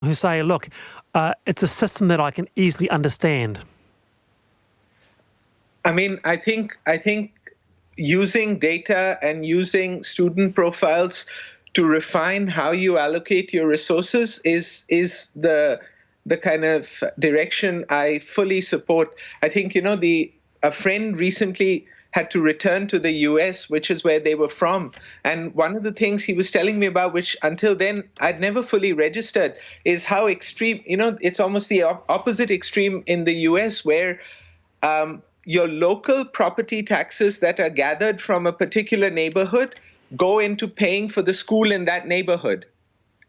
who say, look, it's a system that I can easily understand? I mean, I think using data and using student profiles to refine how you allocate your resources is the kind of direction I fully support. I think, a friend recently had to return to the US, which is where they were from. And one of the things he was telling me about, which until then I'd never fully registered, is how extreme, it's almost the opposite extreme in the US, where your local property taxes that are gathered from a particular neighborhood go into paying for the school in that neighborhood.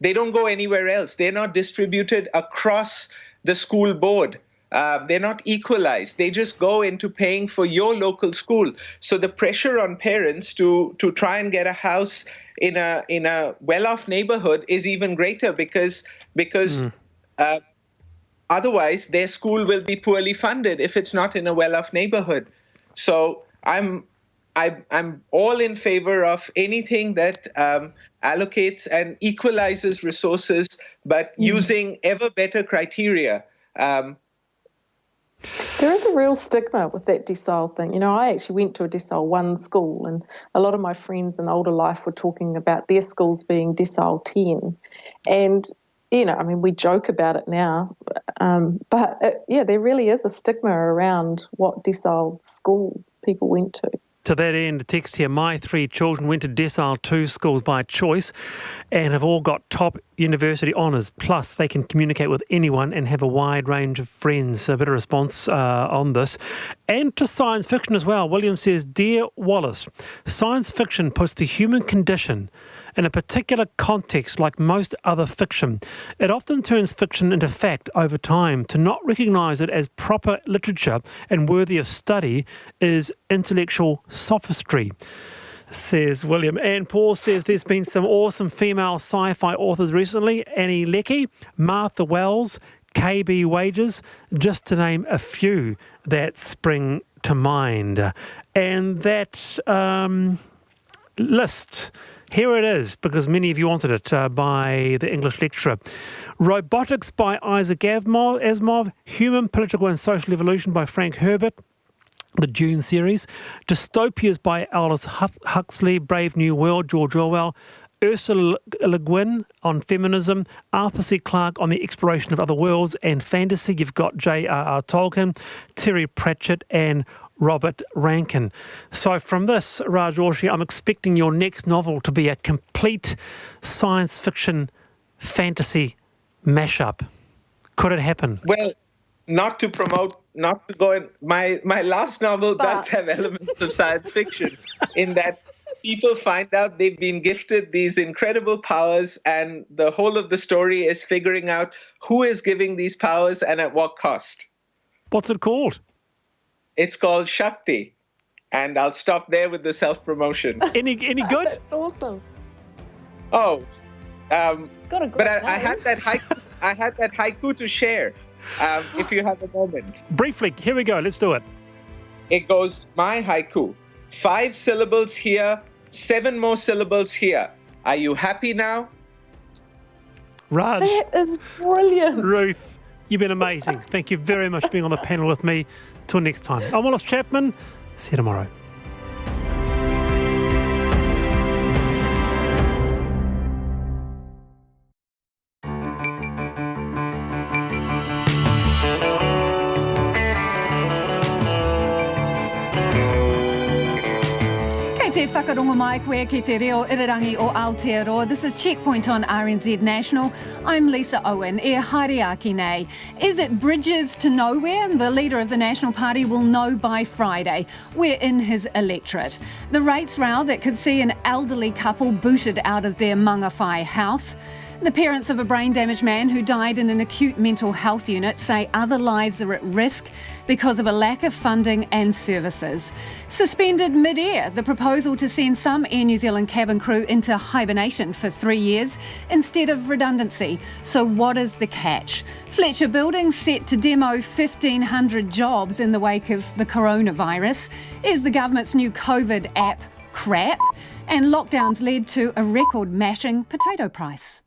They don't go anywhere else. They're not distributed across the school board. They're not equalized. They just go into paying for your local school. So the pressure on parents to try and get a house in a well-off neighborhood is even greater because otherwise their school will be poorly funded if it's not in a well-off neighborhood. So I'm all in favor of anything that allocates and equalizes resources, but using ever better criteria. There is a real stigma with that decile thing. I actually went to a decile 1 school, and a lot of my friends in older life were talking about their schools being decile 10. And, we joke about it now, but there really is a stigma around what decile school people went to. To that end, a text here, my 3 children went to decile 2 schools by choice and have all got top university honours. Plus, they can communicate with anyone and have a wide range of friends. A bit of response on this. And to science fiction as well. William says, Dear Wallace, science fiction puts the human condition in a particular context like most other fiction. It often turns fiction into fact over time. To not recognise it as proper literature and worthy of study is intellectual sophistry, says William. And Paul says there's been some awesome female sci-fi authors recently. Annie Leckie, Martha Wells, KB Wages, just to name a few that spring to mind. And that list, here it is, because many of you wanted it, by the English lecturer. Robotics by Isaac Asimov, Human, Political and Social Evolution by Frank Herbert, the Dune series, Dystopias by Aldous Huxley, Brave New World, George Orwell, Ursula Le Guin on feminism, Arthur C. Clarke on the exploration of other worlds and fantasy. You've got J.R.R. Tolkien, Terry Pratchett and Robert Rankin. So from this, Rajorshi, I'm expecting your next novel to be a complete science fiction fantasy mashup. Could it happen? Well, not to go in, my last novel does have elements of science fiction in that people find out they've been gifted these incredible powers, and the whole of the story is figuring out who is giving these powers and at what cost. What's it called? It's called Shakti, and I'll stop there with the self-promotion. Any good? That's awesome. Oh, it's got a great but name. I had that haiku. I had that haiku to share. If you have a moment. Briefly, here we go. Let's do it. It goes, my haiku. 5 syllables here, 7 more syllables here. Are you happy now? Raj. That is brilliant. Ruth, you've been amazing. Thank you very much for being on the panel with me. Till next time. I'm Wallace Chapman. See you tomorrow. Te whakarongo mai koe ki te reo irirangi o Aotearoa. This is Checkpoint on RNZ National. I'm Lisa Owen. E haere nei. Is it bridges to nowhere? The leader of the National Party will know by Friday. We're in his electorate. The rates row that could see an elderly couple booted out of their Mangawhai house. The parents of a brain-damaged man who died in an acute mental health unit say other lives are at risk because of a lack of funding and services. Suspended mid-air, the proposal to send some Air New Zealand cabin crew into hibernation for 3 years instead of redundancy. So what is the catch? Fletcher Building set to demo 1,500 jobs in the wake of the coronavirus. Is the government's new COVID app crap? And lockdowns led to a record-mashing potato price.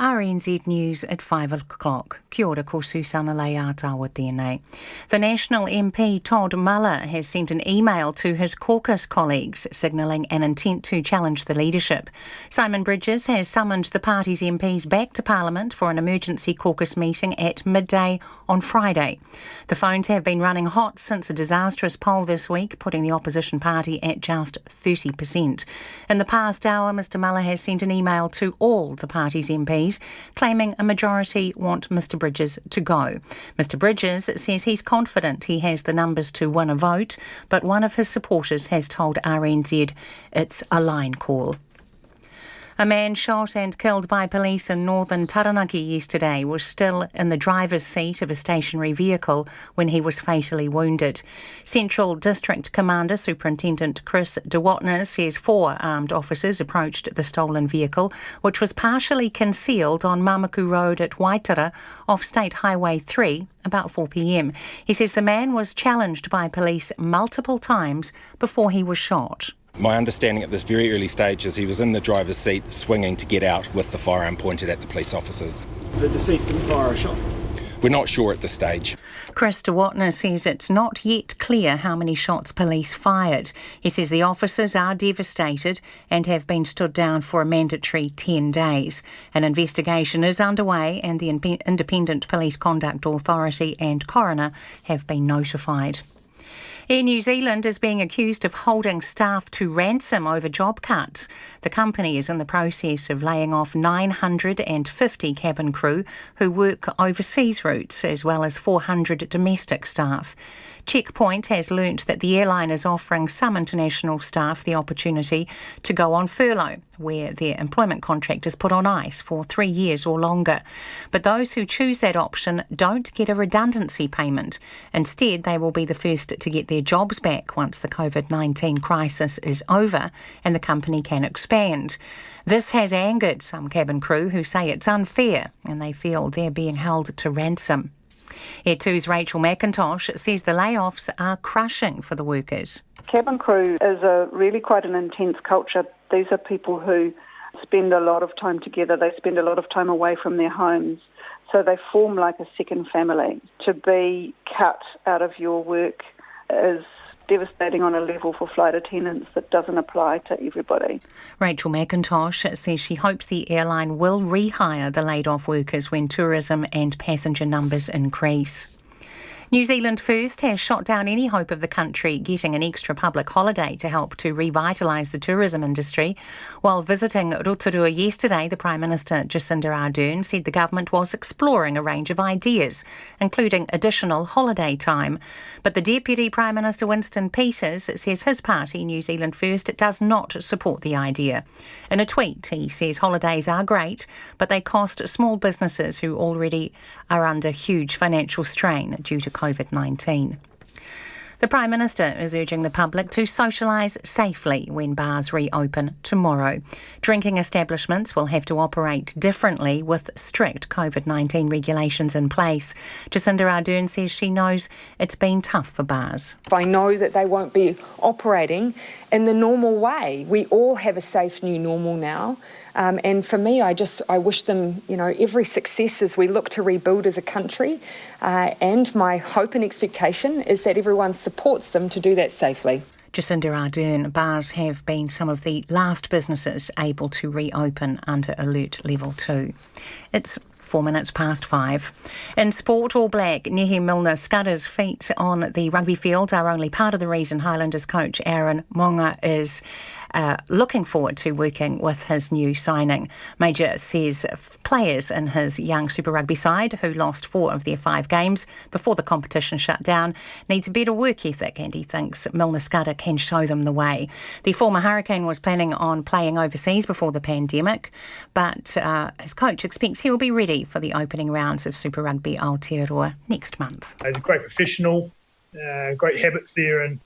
RNZ News at 5 o'clock. Kia ora, ko Susana Leata tēnei. The National MP Todd Muller has sent an email to his caucus colleagues signalling an intent to challenge the leadership. Simon Bridges has summoned the party's MPs back to Parliament for an emergency caucus meeting at midday on Friday. The phones have been running hot since a disastrous poll this week, putting the opposition party at just 30%. In the past hour, Mr Muller has sent an email to all the party's MPs claiming a majority want Mr Bridges to go. Mr Bridges says he's confident he has the numbers to win a vote, but one of his supporters has told RNZ it's a line call. A man shot and killed by police in northern Taranaki yesterday was still in the driver's seat of a stationary vehicle when he was fatally wounded. Central District Commander Superintendent Chris DeWatner says 4 armed officers approached the stolen vehicle, which was partially concealed on Mamaku Road at Waitara off State Highway 3 about 4 p.m. He says the man was challenged by police multiple times before he was shot. My understanding at this very early stage is he was in the driver's seat swinging to get out with the firearm pointed at the police officers. The deceased didn't fire a shot? We're not sure at this stage. Chris DeWatner says it's not yet clear how many shots police fired. He says the officers are devastated and have been stood down for a mandatory 10 days. An investigation is underway and the Independent Police Conduct Authority and coroner have been notified. Air New Zealand is being accused of holding staff to ransom over job cuts. The company is in the process of laying off 950 cabin crew who work overseas routes, as well as 400 domestic staff. Checkpoint has learnt that the airline is offering some international staff the opportunity to go on furlough, where their employment contract is put on ice for 3 years or longer. But those who choose that option don't get a redundancy payment. Instead, they will be the first to get their jobs back once the COVID-19 crisis is over and the company can expand. This has angered some cabin crew who say it's unfair and they feel they're being held to ransom. Air 2's Rachel McIntosh says the layoffs are crushing for the workers. Cabin crew is really quite an intense culture. These are people who spend a lot of time together. They spend a lot of time away from their homes. So they form like a second family. To be cut out of your work is devastating on a level for flight attendants that doesn't apply to everybody. Rachel McIntosh says she hopes the airline will rehire the laid-off workers when tourism and passenger numbers increase. New Zealand First has shot down any hope of the country getting an extra public holiday to help to revitalise the tourism industry. While visiting Rotorua yesterday, the Prime Minister Jacinda Ardern said the government was exploring a range of ideas, including additional holiday time. But the Deputy Prime Minister Winston Peters says his party, New Zealand First, does not support the idea. In a tweet, he says holidays are great, but they cost small businesses who already are under huge financial strain due to COVID-19. The Prime Minister is urging the public to socialise safely when bars reopen tomorrow. Drinking establishments will have to operate differently with strict COVID-19 regulations in place. Jacinda Ardern says she knows it's been tough for bars. I know that they won't be operating in the normal way. We all have a safe new normal now. And for me, I wish them, every success as we look to rebuild as a country. And my hope and expectation is that everyone supports them to do that safely. Jacinda Ardern, bars have been some of the last businesses able to reopen under Alert Level 2. It's 4 minutes past 5. In sport, All Black Nehe Milner-Skudder's feet on the rugby field are only part of the reason Highlanders coach Aaron Monga is looking forward to working with his new signing. Major says players in his young Super Rugby side, who lost 4 of their 5 games before the competition shut down, needs a better work ethic, and he thinks Milner-Skudder can show them the way. The former Hurricane was planning on playing overseas before the pandemic, but his coach expects he will be ready for the opening rounds of Super Rugby Aotearoa next month. He's a great professional, great habits there, and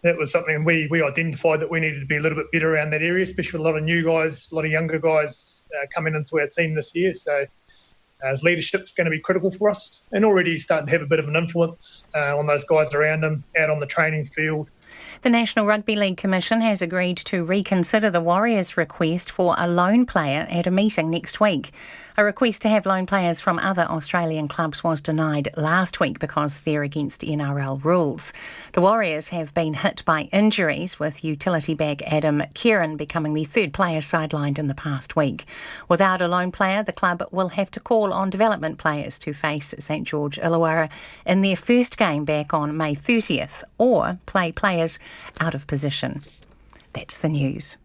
that was something we identified that we needed to be a little bit better around that area, especially with a lot of new guys, a lot of younger guys coming into our team this year. So his leadership's going to be critical for us, and already starting to have a bit of an influence on those guys around him out on the training field. The National Rugby League Commission has agreed to reconsider the Warriors' request for a lone player at a meeting next week. A request to have loan players from other Australian clubs was denied last week because they're against NRL rules. The Warriors have been hit by injuries, with utility bag Adam Kieran becoming the third player sidelined in the past week. Without a loan player, the club will have to call on development players to face St George Illawarra in their first game back on May 30th, or play players out of position. That's the news.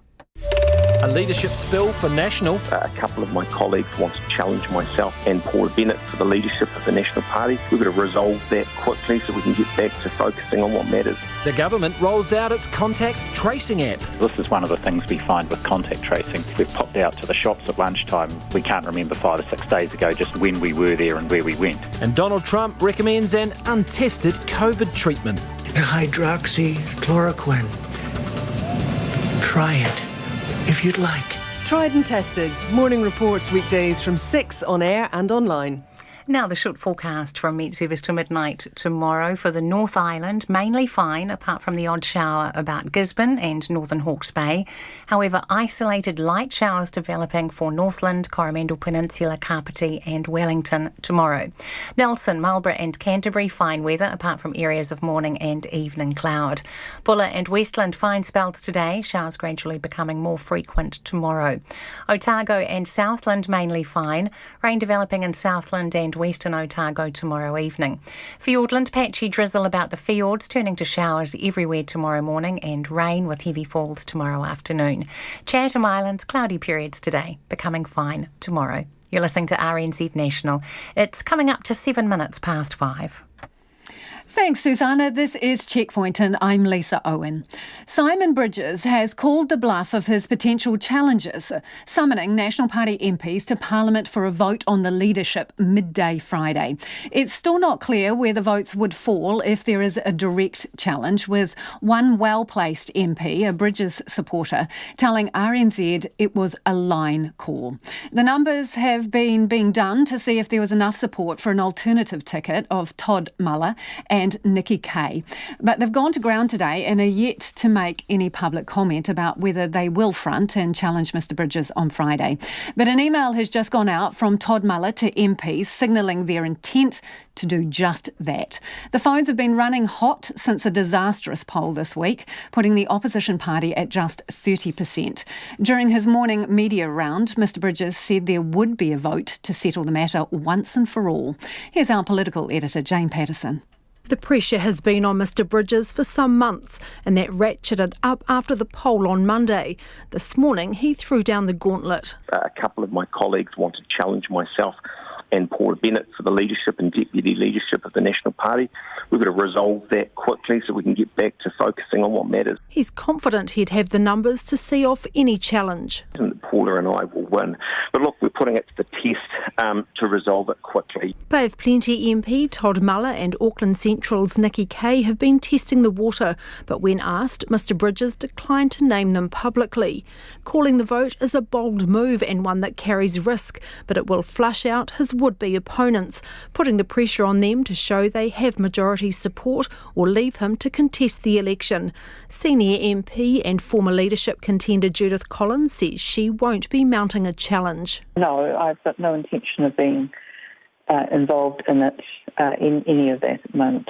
A leadership spill for National. A couple of my colleagues want to challenge myself and Paula Bennett for the leadership of the National Party. We've got to resolve that quickly so we can get back to focusing on what matters. The government rolls out its contact tracing app. This is one of the things we find with contact tracing. We've popped out to the shops at lunchtime. We can't remember 5 or 6 days ago just when we were there and where we went. And Donald Trump recommends an untested COVID treatment. The hydroxychloroquine. Try it if you'd like. Tried and tested. Morning reports weekdays from 6 on air and online. Now the short forecast from Met Service to midnight tomorrow for the North Island, mainly fine apart from the odd shower about Gisborne and northern Hawke's Bay. However, isolated light showers developing for Northland, Coromandel Peninsula, Kapiti and Wellington tomorrow. Nelson, Marlborough and Canterbury fine weather apart from areas of morning and evening cloud. Buller and Westland fine spells today, showers gradually becoming more frequent tomorrow. Otago and Southland mainly fine, rain developing in Southland and Western Otago tomorrow evening. Fiordland, patchy drizzle about the fjords, turning to showers everywhere tomorrow morning and rain with heavy falls tomorrow afternoon. Chatham Islands, cloudy periods today, becoming fine tomorrow. You're listening to RNZ National. It's coming up to 7 minutes past 5. Thanks, Susanna. This is Checkpoint and I'm Lisa Owen. Simon Bridges has called the bluff of his potential challengers, summoning National Party MPs to Parliament for a vote on the leadership midday Friday. It's still not clear where the votes would fall if there is a direct challenge, with one well-placed MP, a Bridges supporter, telling RNZ it was a line call. The numbers have been being done to see if there was enough support for an alternative ticket of Todd Muller and Nikki Kay. But they've gone to ground today and are yet to make any public comment about whether they will front and challenge Mr Bridges on Friday. But an email has just gone out from Todd Muller to MPs signalling their intent to do just that. The phones have been running hot since a disastrous poll this week, putting the opposition party at just 30%. During his morning media round, Mr Bridges said there would be a vote to settle the matter once and for all. Here's our political editor, Jane Patterson. The pressure has been on Mr Bridges for some months, and that ratcheted up after the poll on Monday. This morning, he threw down the gauntlet. A couple of my colleagues want to challenge myself and Paula Bennett for the leadership and deputy leadership of the National Party. We've got to resolve that quickly so we can get back to focusing on what matters. He's confident he'd have the numbers to see off any challenge. Paula and I will win. But look, we're putting it to the test to resolve it quickly. Bay of Plenty MP Todd Muller and Auckland Central's Nikki Kay have been testing the water, but when asked, Mr Bridges declined to name them publicly, calling the vote as a bold move and one that carries risk, but it will flush out his would-be opponents, putting the pressure on them to show they have majority support or leave him to contest the election. Senior MP and former leadership contender Judith Collins says she won't be mounting a challenge. No, I've got no intention of being involved in it, in any of that at the moment.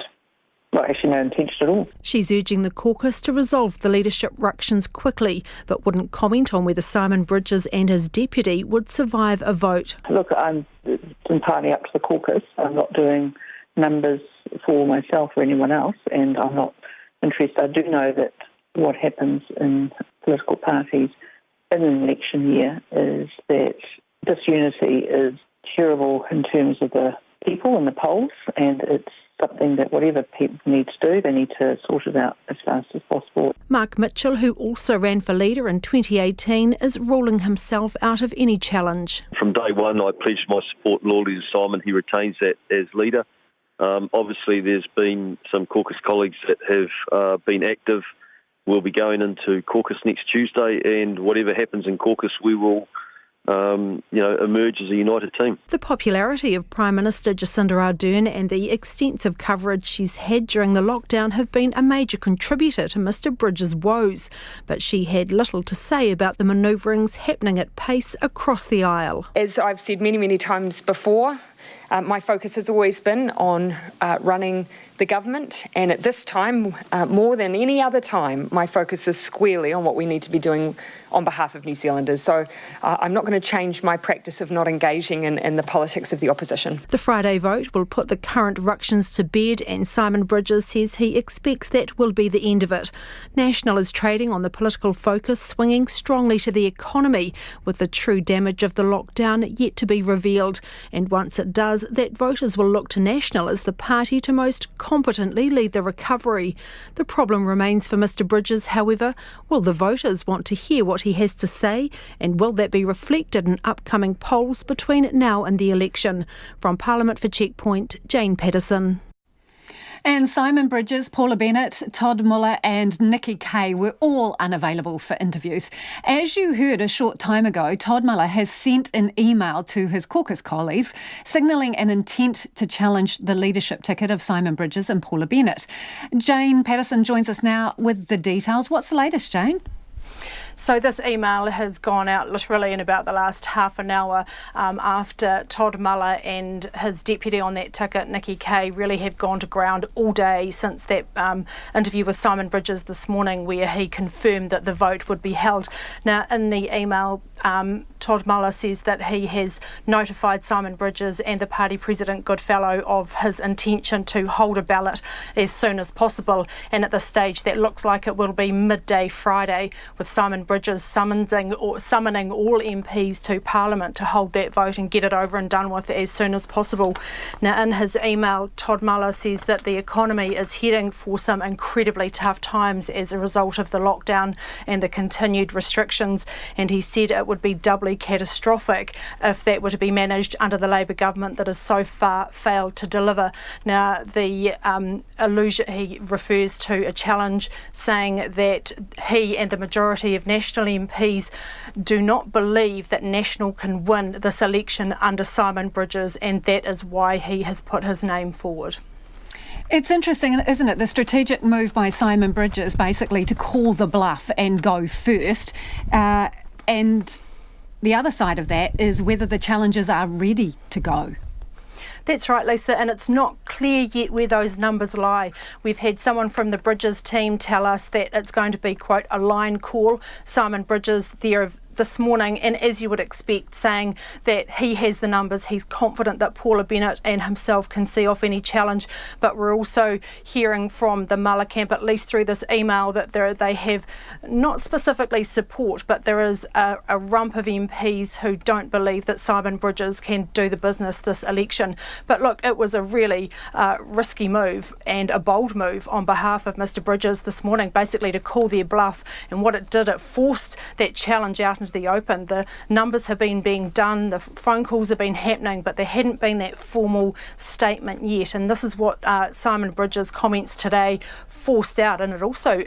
Well, actually no intention at all. She's urging the caucus to resolve the leadership ructions quickly, but wouldn't comment on whether Simon Bridges and his deputy would survive a vote. Look, it's entirely up to the caucus. I'm not doing numbers for myself or anyone else, and I'm not interested. I do know that what happens in political parties in an election year is that disunity is terrible in terms of the people and the polls, and it's something that whatever people need to do, they need to sort it out as fast as possible. Mark Mitchell, who also ran for leader in 2018, is ruling himself out of any challenge. From day one, I pledged my support and loyalty to Simon. He retains that as leader. Obviously, there's been some caucus colleagues that have been active. We'll be going into caucus next Tuesday, and whatever happens in caucus, we will emerge as a united team. The popularity of Prime Minister Jacinda Ardern and the extensive coverage she's had during the lockdown have been a major contributor to Mr Bridges' woes, but she had little to say about the manoeuvrings happening at pace across the aisle. As I've said many, many times before, my focus has always been on running the government, and at this time, more than any other time, my focus is squarely on what we need to be doing on behalf of New Zealanders. So I'm not going to change my practice of not engaging in the politics of the opposition. The Friday vote will put the current ructions to bed, and Simon Bridges says he expects that will be the end of it. National is trading on the political focus swinging strongly to the economy, with the true damage of the lockdown yet to be revealed. And once it does, that voters will look to National as the party to most competently lead the recovery. The problem remains for Mr Bridges, however. Will the voters want to hear what he has to say, and will that be reflected in upcoming polls between now and the election? From Parliament for Checkpoint, Jane Patterson. And Simon Bridges, Paula Bennett, Todd Muller and Nikki Kay were all unavailable for interviews. As you heard a short time ago, Todd Muller has sent an email to his caucus colleagues signalling an intent to challenge the leadership ticket of Simon Bridges and Paula Bennett. Jane Patterson joins us now with the details. What's the latest, Jane? So this email has gone out literally in about the last half an hour after Todd Muller and his deputy on that ticket, Nikki Kay, really have gone to ground all day since that interview with Simon Bridges this morning, where he confirmed that the vote would be held. Now, in the email, Todd Muller says that he has notified Simon Bridges and the party president Goodfellow of his intention to hold a ballot as soon as possible, and at this stage that looks like it will be midday Friday, with Simon Bridges summoning all MPs to Parliament to hold that vote and get it over and done with as soon as possible. Now, in his email, Todd Muller says that the economy is heading for some incredibly tough times as a result of the lockdown and the continued restrictions, and he said it would be doubly catastrophic if that were to be managed under the Labour government that has so far failed to deliver. Now, the allusion, he refers to a challenge, saying that he and the majority of National MPs do not believe that National can win this election under Simon Bridges, and that is why he has put his name forward. It's interesting, isn't it, the strategic move by Simon Bridges basically to call the bluff and go first, and the other side of that is whether the challengers are ready to go. That's right, Lisa, and it's not clear yet where those numbers lie. We've had someone from the Bridges team tell us that it's going to be, quote, a line call. Simon Bridges there this morning, and as you would expect, saying that he has the numbers, he's confident that Paula Bennett and himself can see off any challenge. But we're also hearing from the Muller camp, at least through this email, that they have not specifically support, but there is a rump of MPs who don't believe that Simon Bridges can do the business this election. But look, it was a really risky move and a bold move on behalf of Mr Bridges this morning, basically to call their bluff, and what it did, it forced that challenge out into the open. The numbers have been being done, the phone calls have been happening, but there hadn't been that formal statement yet, and this is what Simon Bridges' comments today forced out, and it also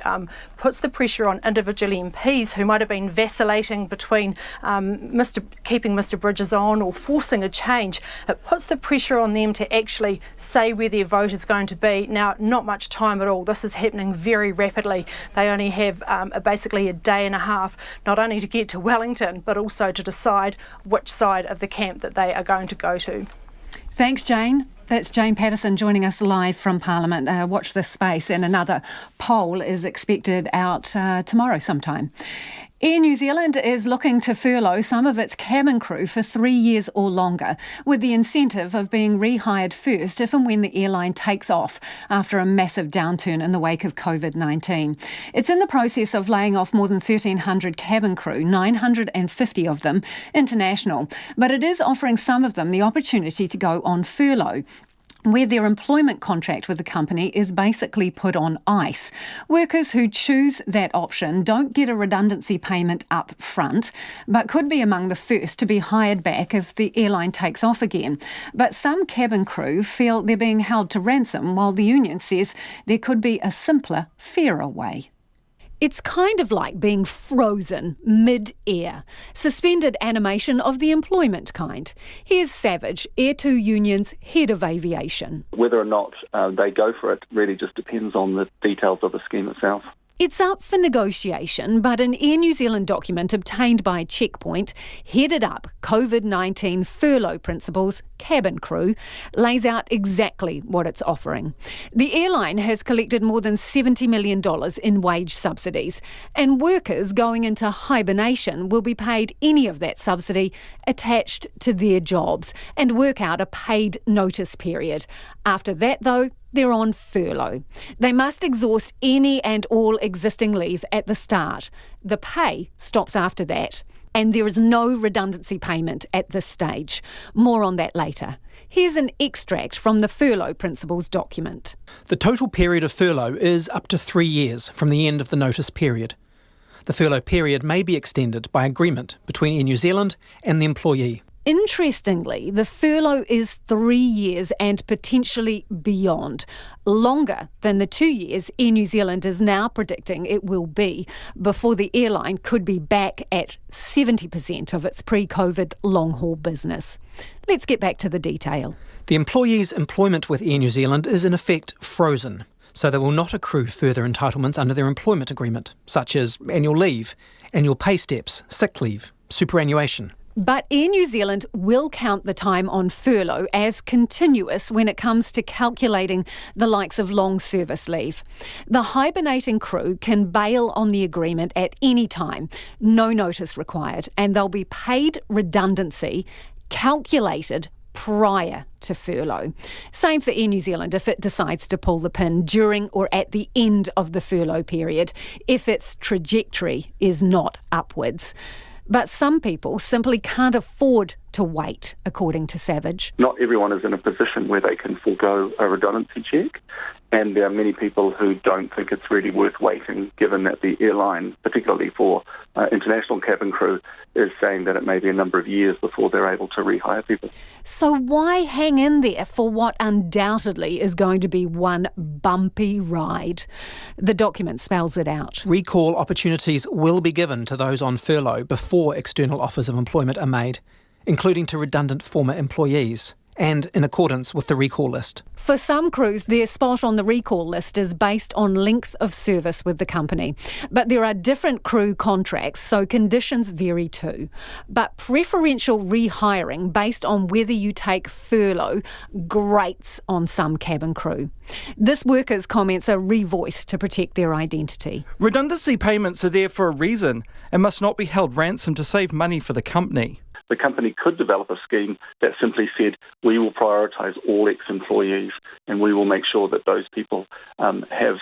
puts the pressure on individual MPs who might have been vacillating between keeping Mr Bridges on or forcing a change. It puts the pressure on them to actually say where their vote is going to be. Now, not much time at all. This is happening very rapidly. They only have basically a day and a half, not only to get to Wellington, but also to decide which side of the camp that they are going to go to. Thanks, Jane. That's Jane Patterson joining us live from Parliament. Watch this space, and another poll is expected out tomorrow sometime. Air New Zealand is looking to furlough some of its cabin crew for 3 years or longer, with the incentive of being rehired first if and when the airline takes off after a massive downturn in the wake of COVID-19. It's in the process of laying off more than 1,300 cabin crew, 950 of them international, but it is offering some of them the opportunity to go on furlough, where their employment contract with the company is basically put on ice. Workers who choose that option don't get a redundancy payment up front, but could be among the first to be hired back if the airline takes off again. But some cabin crew feel they're being held to ransom, while the union says there could be a simpler, fairer way. It's kind of like being frozen mid-air. Suspended animation of the employment kind. Here's Savage, Air 2 Union's head of aviation. Whether or not they go for it really just depends on the details of the scheme itself. It's up for negotiation, but an Air New Zealand document obtained by Checkpoint, headed up COVID-19 furlough principles, cabin crew, lays out exactly what it's offering. The airline has collected more than $70 million in wage subsidies, and workers going into hibernation will be paid any of that subsidy attached to their jobs and work out a paid notice period. After that, though, they're on furlough. They must exhaust any and all existing leave at the start. The pay stops after that. And there is no redundancy payment at this stage. More on that later. Here's an extract from the Furlough Principles document. The total period of furlough is up to 3 years from the end of the notice period. The furlough period may be extended by agreement between Air New Zealand and the employee. Interestingly, the furlough is 3 years and potentially beyond, longer than the 2 years Air New Zealand is now predicting it will be before the airline could be back at 70% of its pre-COVID long-haul business. Let's get back to the detail. The employee's employment with Air New Zealand is in effect frozen, so they will not accrue further entitlements under their employment agreement, such as annual leave, annual pay steps, sick leave, superannuation. But Air New Zealand will count the time on furlough as continuous when it comes to calculating the likes of long service leave. The hibernating crew can bail on the agreement at any time, no notice required, and they'll be paid redundancy calculated prior to furlough. Same for Air New Zealand if it decides to pull the pin during or at the end of the furlough period, if its trajectory is not upwards. But some people simply can't afford to wait, according to Savage. Not everyone is in a position where they can forego a redundancy check, and there are many people who don't think it's really worth waiting, given that the airline, particularly for international cabin crew, is saying that it may be a number of years before they're able to rehire people. So why hang in there for what undoubtedly is going to be one bumpy ride? The document spells it out. Recall opportunities will be given to those on furlough before external offers of employment are made, including to redundant former employees, and in accordance with the recall list. For some crews, their spot on the recall list is based on length of service with the company. But there are different crew contracts, so conditions vary too. But preferential rehiring based on whether you take furlough grates on some cabin crew. This worker's comments are revoiced to protect their identity. Redundancy payments are there for a reason and must not be held ransom to save money for the company. The company could develop a scheme that simply said, we will prioritise all ex-employees and we will make sure that those people have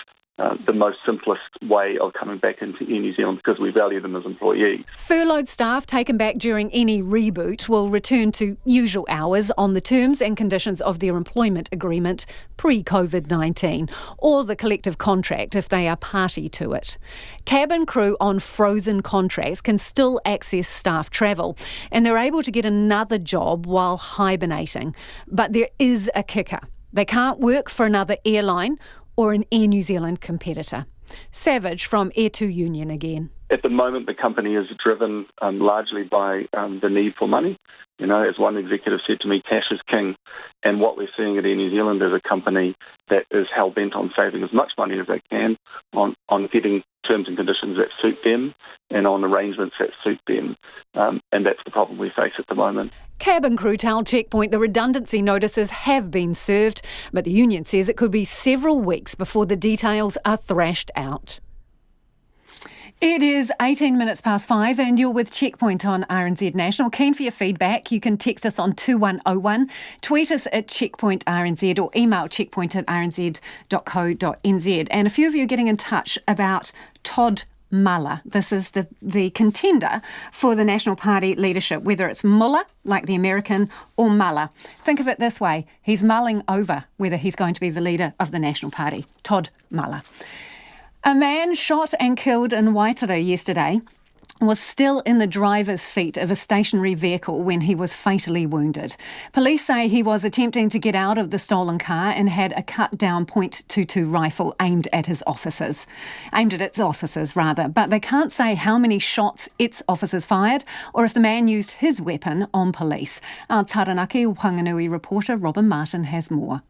the most simplest way of coming back into Air New Zealand because we value them as employees. Furloughed staff taken back during any reboot will return to usual hours on the terms and conditions of their employment agreement pre-COVID-19 or the collective contract if they are party to it. Cabin crew on frozen contracts can still access staff travel and they're able to get another job while hibernating. But there is a kicker. They can't work for another airline or an Air New Zealand competitor. Savage from Air 2 Union again. At the moment, the company is driven largely by the need for money. You know, as one executive said to me, cash is king. And what we're seeing at Air New Zealand is a company that is hell-bent on saving as much money as they can, on getting terms and conditions that suit them and on arrangements that suit them. And that's the problem we face at the moment. Cabin crew tell Checkpoint the redundancy notices have been served, but the union says it could be several weeks before the details are thrashed out. It is 18 minutes past 5 and you're with Checkpoint on RNZ National. Keen for your feedback. You can text us on 2101, tweet us at Checkpoint RNZ or email checkpoint@rnz.co.nz. And a few of you are getting in touch about Todd Muller. This is the contender for the National Party leadership, whether it's Muller, like the American, or Muller. Think of it this way. He's mulling over whether he's going to be the leader of the National Party. Todd Muller. A man shot and killed in Waitara yesterday was still in the driver's seat of a stationary vehicle when he was fatally wounded. Police say he was attempting to get out of the stolen car and had a cut-down .22 rifle aimed at its officers, but they can't say how many shots its officers fired or if the man used his weapon on police. Our Taranaki Whanganui reporter Robin Martin has more.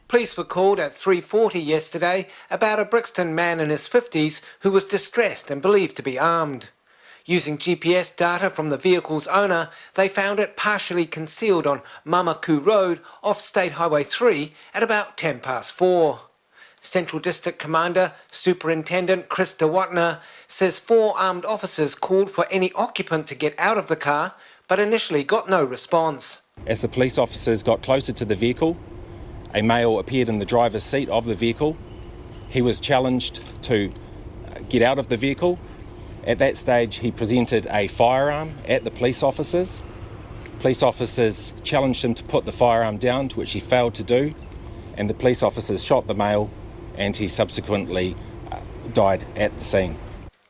Police were called at 3:40 yesterday about a Brixton man in his 50s who was distressed and believed to be armed. Using GPS data from the vehicle's owner, they found it partially concealed on Mamaku Road off State Highway 3 at about 4:10. Central District Commander Superintendent Chris DeWatner says 4 armed officers called for any occupant to get out of the car, but initially got no response. As the police officers got closer to the vehicle, a male appeared in the driver's seat of the vehicle. He was challenged to get out of the vehicle. At that stage, he presented a firearm at the police officers. Police officers challenged him to put the firearm down, to which he failed to do, and the police officers shot the male, and he subsequently died at the scene.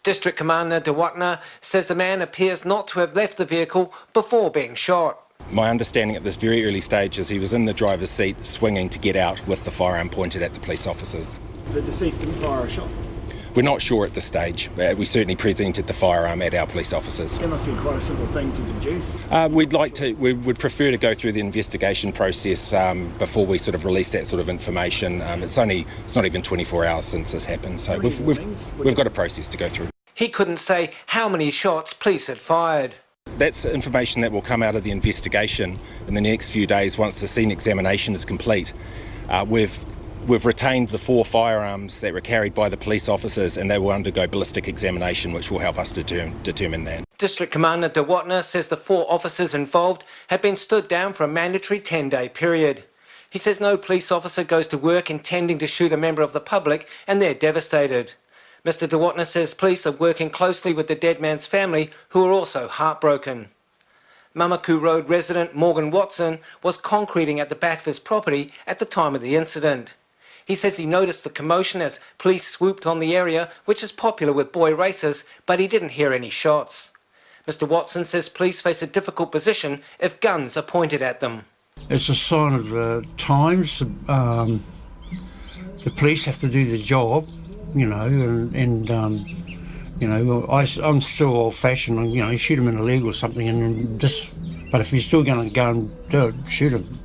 District Commander DeWatner says the man appears not to have left the vehicle before being shot. My understanding at this very early stage is he was in the driver's seat swinging to get out with the firearm pointed at the police officers. The deceased didn't fire a shot? We're not sure at this stage. We certainly presented the firearm at our police officers. That must be quite a simple thing to deduce. We would prefer to go through the investigation process before we sort of release that sort of information. It's not even 24 hours since this happened, so we've got a process to go through. He couldn't say how many shots police had fired. That's information that will come out of the investigation in the next few days once the scene examination is complete. We've retained the 4 firearms that were carried by the police officers, and they will undergo ballistic examination, which will help us determine that. District Commander DeWatner says the 4 officers involved had been stood down for a mandatory 10-day period. He says no police officer goes to work intending to shoot a member of the public, and they're devastated. Mr. DeWatner says police are working closely with the dead man's family, who are also heartbroken. Mamaku Road resident Morgan Watson was concreting at the back of his property at the time of the incident. He says he noticed the commotion as police swooped on the area, which is popular with boy racers, but he didn't hear any shots. Mr. Watson says police face a difficult position if guns are pointed at them. It's a sign of the times. The police have to do the job, you know, and I'm still old-fashioned. You know, you shoot him in the leg or something, and but if you're still going to go and do it, shoot him.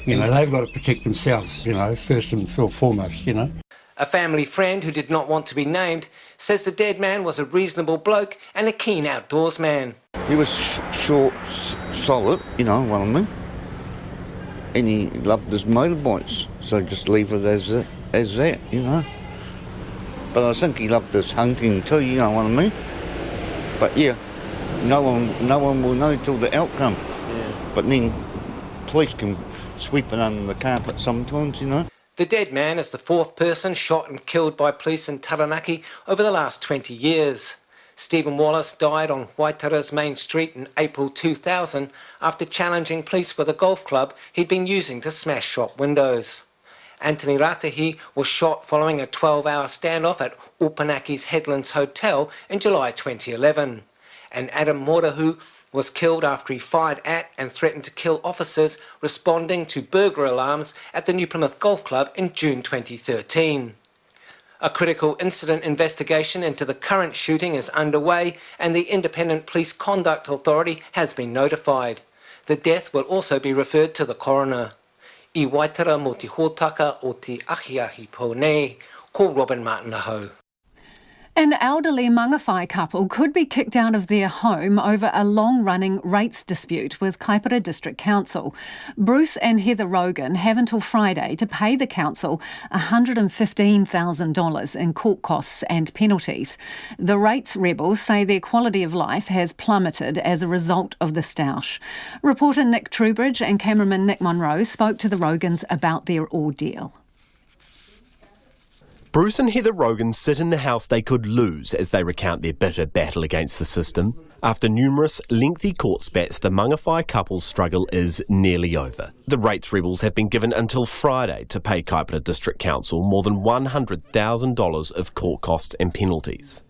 You know, they've got to protect themselves, you know, first and foremost, you know. A family friend who did not want to be named says the dead man was a reasonable bloke and a keen outdoors man. He was short, solid, you know what I mean, and he loved his motorbikes, so just leave it as that, you know. But I think he loved his hunting too, you know what I mean. But yeah, no one will know till the outcome. Yeah. But then police can sweep it under the carpet sometimes, you know. The dead man is the 4th person shot and killed by police in Taranaki over the last 20 years. Stephen Wallace died on Waitara's main street in April 2000 after challenging police with a golf club he'd been using to smash shop windows. Anthony Ratahi was shot following a 12-hour standoff at Upanaki's Headlands Hotel in July 2011. And Adam Morahu was killed after he fired at and threatened to kill officers responding to burglar alarms at the New Plymouth Golf Club in June 2013. A critical incident investigation into the current shooting is underway, and the Independent Police Conduct Authority has been notified. The death will also be referred to the coroner. I Waitara mo te hōtaka o te ahiahi pōnei, ko Robin Martin ahau. An elderly Mangawhai couple could be kicked out of their home over a long-running rates dispute with Kaipara District Council. Bruce and Heather Rogan have until Friday to pay the council $115,000 in court costs and penalties. The rates rebels say their quality of life has plummeted as a result of the stoush. Reporter Nick Trubridge and cameraman Nick Monroe spoke to the Rogans about their ordeal. Bruce and Heather Rogan sit in the house they could lose as they recount their bitter battle against the system. After numerous lengthy court spats, the Mangawhai couple's struggle is nearly over. The rates rebels have been given until Friday to pay Kaipara District Council more than $100,000 of court costs and penalties.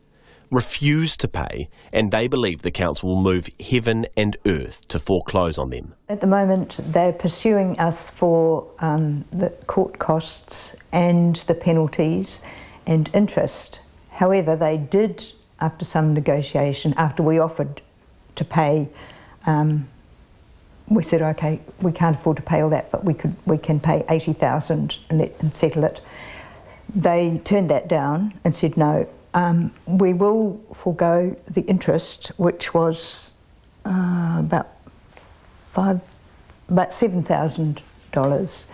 refuse to pay, and they believe the council will move heaven and earth to foreclose on them. At the moment, they're pursuing us for the court costs and the penalties and interest. However, they did, after some negotiation, after we offered to pay, we said, OK, we can't afford to pay all that, but we can pay $80,000 and settle it. They turned that down and said, no, we will forego the interest, which was about $7,000.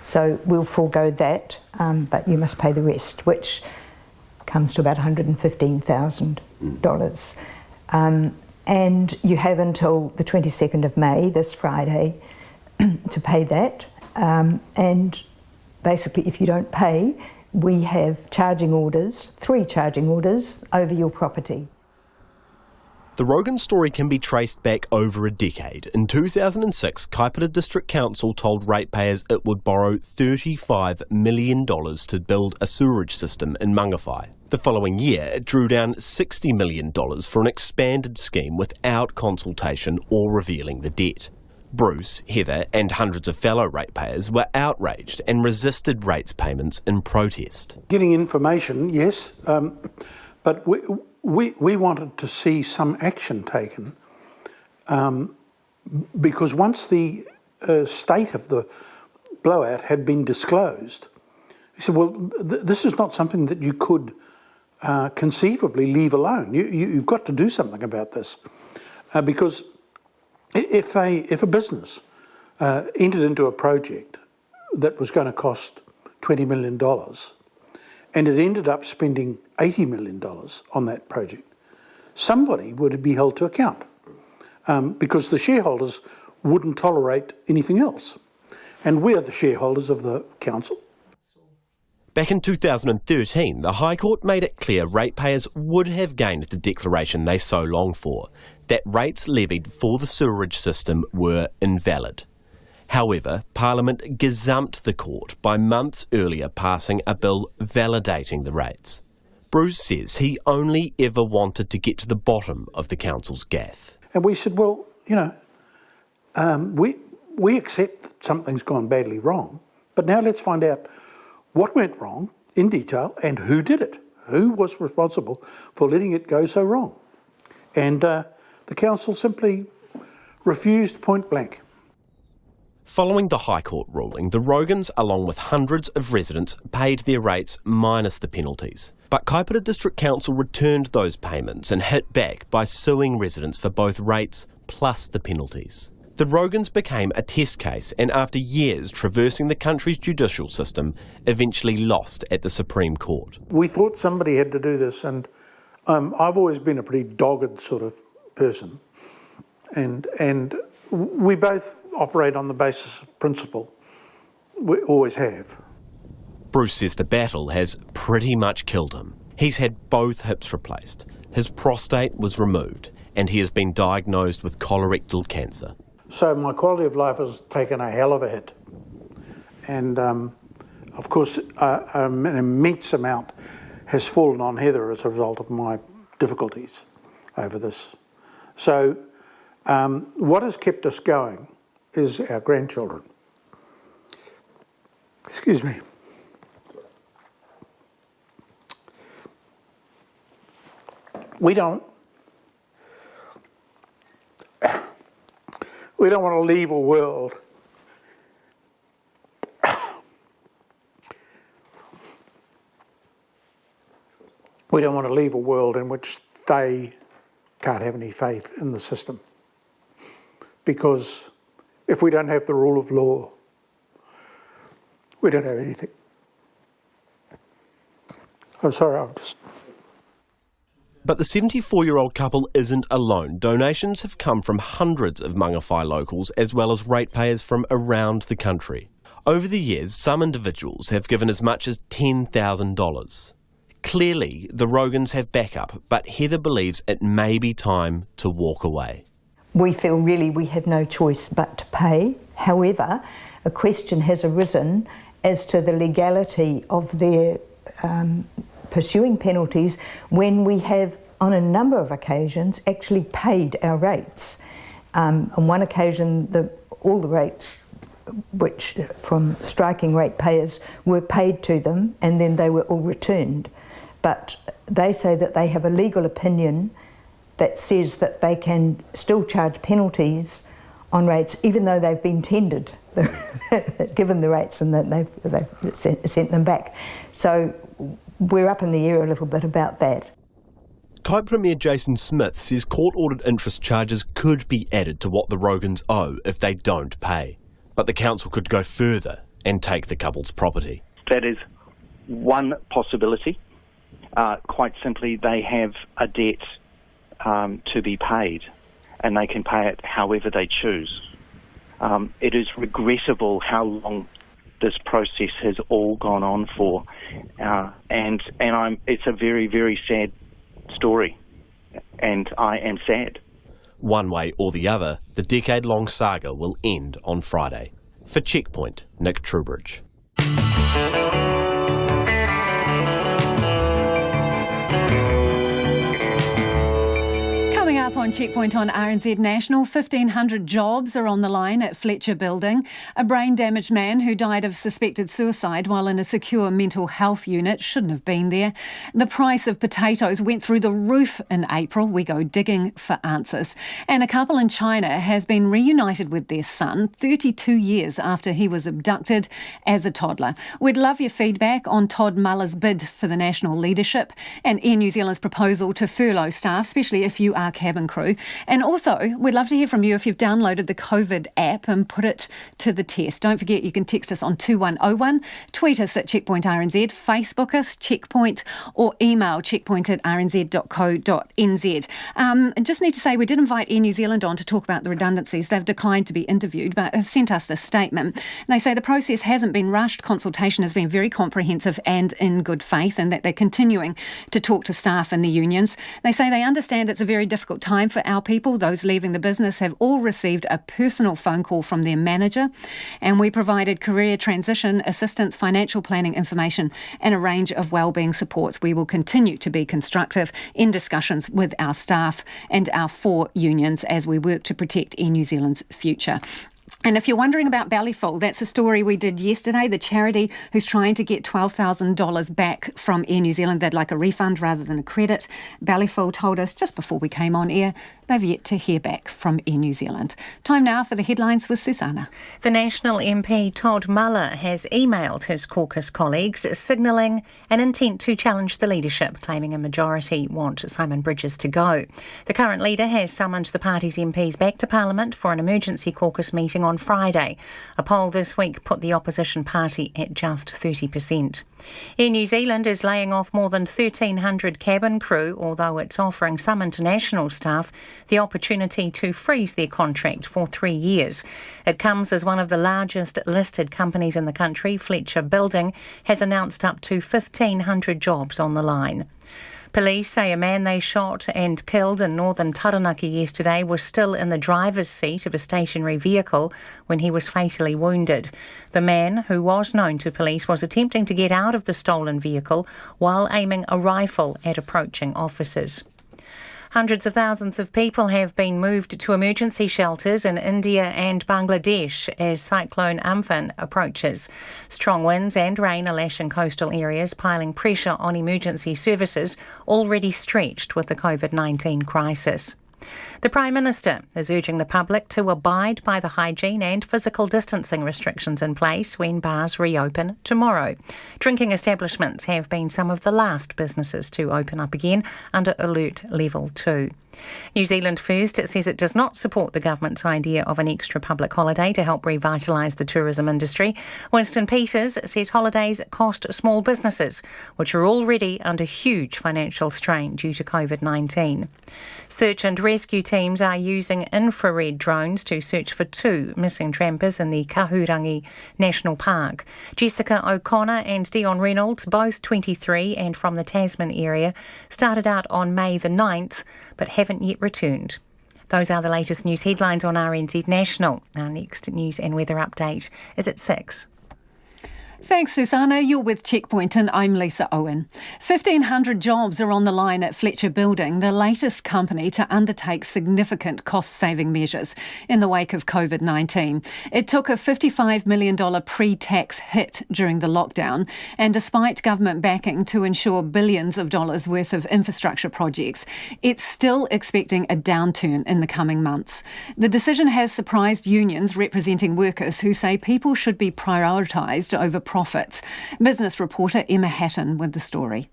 So we'll forego that, but you must pay the rest, which comes to about $115,000. And you have until the 22nd of May, this Friday, to pay that. And basically, if you don't pay, we have charging orders, 3 charging orders over your property. The Rogan story can be traced back over a decade. In 2006, Kaipara District Council told ratepayers it would borrow $35 million to build a sewerage system in Mangawhai. The following year, it drew down $60 million for an expanded scheme without consultation or revealing the debt. Bruce, Heather and hundreds of fellow ratepayers were outraged and resisted rates payments in protest. Getting information, yes, but we wanted to see some action taken because once the state of the blowout had been disclosed, we said, well, this is not something that you could conceivably leave alone. You've got to do something about this because if a business entered into a project that was going to cost $20 million and it ended up spending $80 million on that project, somebody would be held to account because the shareholders wouldn't tolerate anything else. And we're the shareholders of the council. Back in 2013, the High Court made it clear ratepayers would have gained the declaration they so longed for, that rates levied for the sewerage system were invalid. However, Parliament gazumped the court by months earlier passing a bill validating the rates. Bruce says he only ever wanted to get to the bottom of the council's gaffe. And we said, well, you know, we accept something's gone badly wrong, but now let's find out what went wrong in detail and who did it. Who was responsible for letting it go so wrong? And the council simply refused point blank. Following the High Court ruling, the Rogans, along with hundreds of residents, paid their rates minus the penalties. But Kaipara District Council returned those payments and hit back by suing residents for both rates plus the penalties. The Rogans became a test case and after years traversing the country's judicial system, eventually lost at the Supreme Court. We thought somebody had to do this, and I've always been a pretty dogged sort of person, and we both operate on the basis of principle. We always have. Bruce says the battle has pretty much killed him. He's had both hips replaced, his prostate was removed, and he has been diagnosed with colorectal cancer. So my quality of life has taken a hell of a hit. And of course, an immense amount has fallen on Heather as a result of my difficulties over this. So what has kept us going is our grandchildren. Excuse me. We don't want to leave a world in which they can't have any faith in the system. Because if we don't have the rule of law, we don't have anything. I'm sorry, I'm just... But the 74-year-old couple isn't alone. Donations have come from hundreds of Mangawhai locals as well as ratepayers from around the country. Over the years, some individuals have given as much as $10,000. Clearly, the Rogans have backup, but Heather believes it may be time to walk away. We feel really we have no choice but to pay. However, a question has arisen as to the legality of their pursuing penalties when we have on a number of occasions, actually paid our rates. On one occasion, all the rates which from striking rate payers were paid to them, and then they were all returned. But they say that they have a legal opinion that says that they can still charge penalties on rates even though they've been tendered, given the rates, and that they've sent them back. So we're up in the air a little bit about that. Kite Premier Jason Smith says court-ordered interest charges could be added to what the Rogans owe if they don't pay. But the council could go further and take the couple's property. That is one possibility. Quite simply, they have a debt to be paid, and they can pay it however they choose. It is regrettable how long this process has all gone on for, and it's a very, very sad story, and I am sad. One way or the other, the decade-long saga will end on Friday. For Checkpoint, Nick Trubridge. Coming up on Checkpoint on RNZ National, 1,500 jobs are on the line at Fletcher Building. A brain-damaged man who died of suspected suicide while in a secure mental health unit shouldn't have been there. The price of potatoes went through the roof in April. We go digging for answers. And a couple in China has been reunited with their son 32 years after he was abducted as a toddler. We'd love your feedback on Todd Muller's bid for the national leadership and Air New Zealand's proposal to furlough staff, especially if you are cabin crew. And also, we'd love to hear from you if you've downloaded the COVID app and put it to the test. Don't forget, you can text us on 2101, tweet us at Checkpoint RNZ, Facebook us, Checkpoint, or email checkpoint@rnz.co.nz. I just need to say, we did invite Air New Zealand on to talk about the redundancies. They've declined to be interviewed, but have sent us this statement. They say the process hasn't been rushed, consultation has been very comprehensive and in good faith, and that they're continuing to talk to staff and the unions. They say they understand it's a very difficult time for our people. Those leaving the business have all received a personal phone call from their manager, and we provided career transition assistance, financial planning information and a range of wellbeing supports. We will continue to be constructive in discussions with our staff and our 4 unions as we work to protect Air New Zealand's future. And if you're wondering about Ballyful, that's a story we did yesterday. The charity who's trying to get $12,000 back from Air New Zealand, they'd like a refund rather than a credit. Ballyful told us just before we came on air they've yet to hear back from Air New Zealand. Time now for the headlines with Susanna. The National MP Todd Muller has emailed his caucus colleagues signalling an intent to challenge the leadership, claiming a majority want Simon Bridges to go. The current leader has summoned the party's MPs back to Parliament for an emergency caucus meeting on Friday. A poll this week put the opposition party at just 30%. Air New Zealand is laying off more than 1,300 cabin crew, although it's offering some international staff the opportunity to freeze their contract for 3 years. It comes as one of the largest listed companies in the country, Fletcher Building, has announced up to 1,500 jobs on the line. Police say a man they shot and killed in northern Taranaki yesterday was still in the driver's seat of a stationary vehicle when he was fatally wounded. The man, who was known to police, was attempting to get out of the stolen vehicle while aiming a rifle at approaching officers. Hundreds of thousands of people have been moved to emergency shelters in India and Bangladesh as Cyclone Amphan approaches. Strong winds and rain are lashing coastal areas, piling pressure on emergency services already stretched with the COVID-19 crisis. The Prime Minister is urging the public to abide by the hygiene and physical distancing restrictions in place when bars reopen tomorrow. Drinking establishments have been some of the last businesses to open up again under Alert Level 2. New Zealand First says it does not support the government's idea of an extra public holiday to help revitalise the tourism industry. Winston Peters says holidays cost small businesses, which are already under huge financial strain due to COVID-19. Search and rescue teams are using infrared drones to search for 2 missing trampers in the Koutou National Park. Jessica O'Connor and Dion Reynolds, both 23 and from the Tasman area, started out on May the 9th, but haven't yet returned. Those are the latest news headlines on RNZ National. Our next news and weather update is at 6. Thanks, Susanna. You're with Checkpoint and I'm Lisa Owen. 1,500 jobs are on the line at Fletcher Building, the latest company to undertake significant cost-saving measures in the wake of COVID-19. It took a $55 million pre-tax hit during the lockdown, and despite government backing to ensure billions of dollars worth of infrastructure projects, it's still expecting a downturn in the coming months. The decision has surprised unions representing workers who say people should be prioritised over profits. Business reporter Emma Hatton with the story.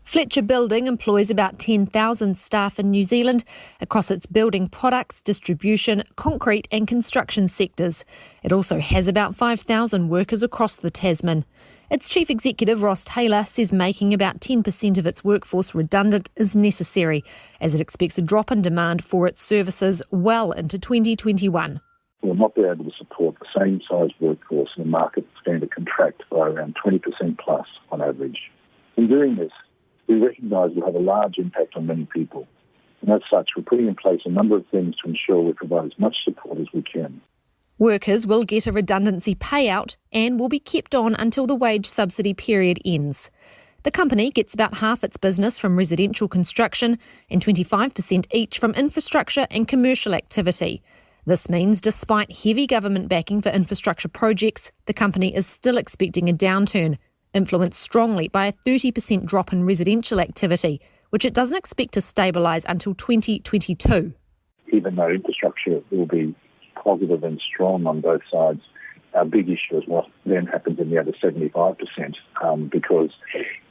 Fletcher Building employs about 10,000 staff in New Zealand across its building products, distribution, concrete and construction sectors. It also has about 5,000 workers across the Tasman. Its chief executive, Ross Taylor, says making about 10% of its workforce redundant is necessary, as it expects a drop in demand for its services well into 2021. We'll not be able to support the same size workforce in a market that's going to contract by around 20% plus on average. In doing this, we recognise we'll have a large impact on many people. And as such, we're putting in place a number of things to ensure we provide as much support as we can. Workers will get a redundancy payout and will be kept on until the wage subsidy period ends. The company gets about half its business from residential construction and 25% each from infrastructure and commercial activity. This means despite heavy government backing for infrastructure projects, the company is still expecting a downturn, influenced strongly by a 30% drop in residential activity, which it doesn't expect to stabilise until 2022. Even though infrastructure will be positive and strong on both sides, our big issue is what then happens in the other 75%, because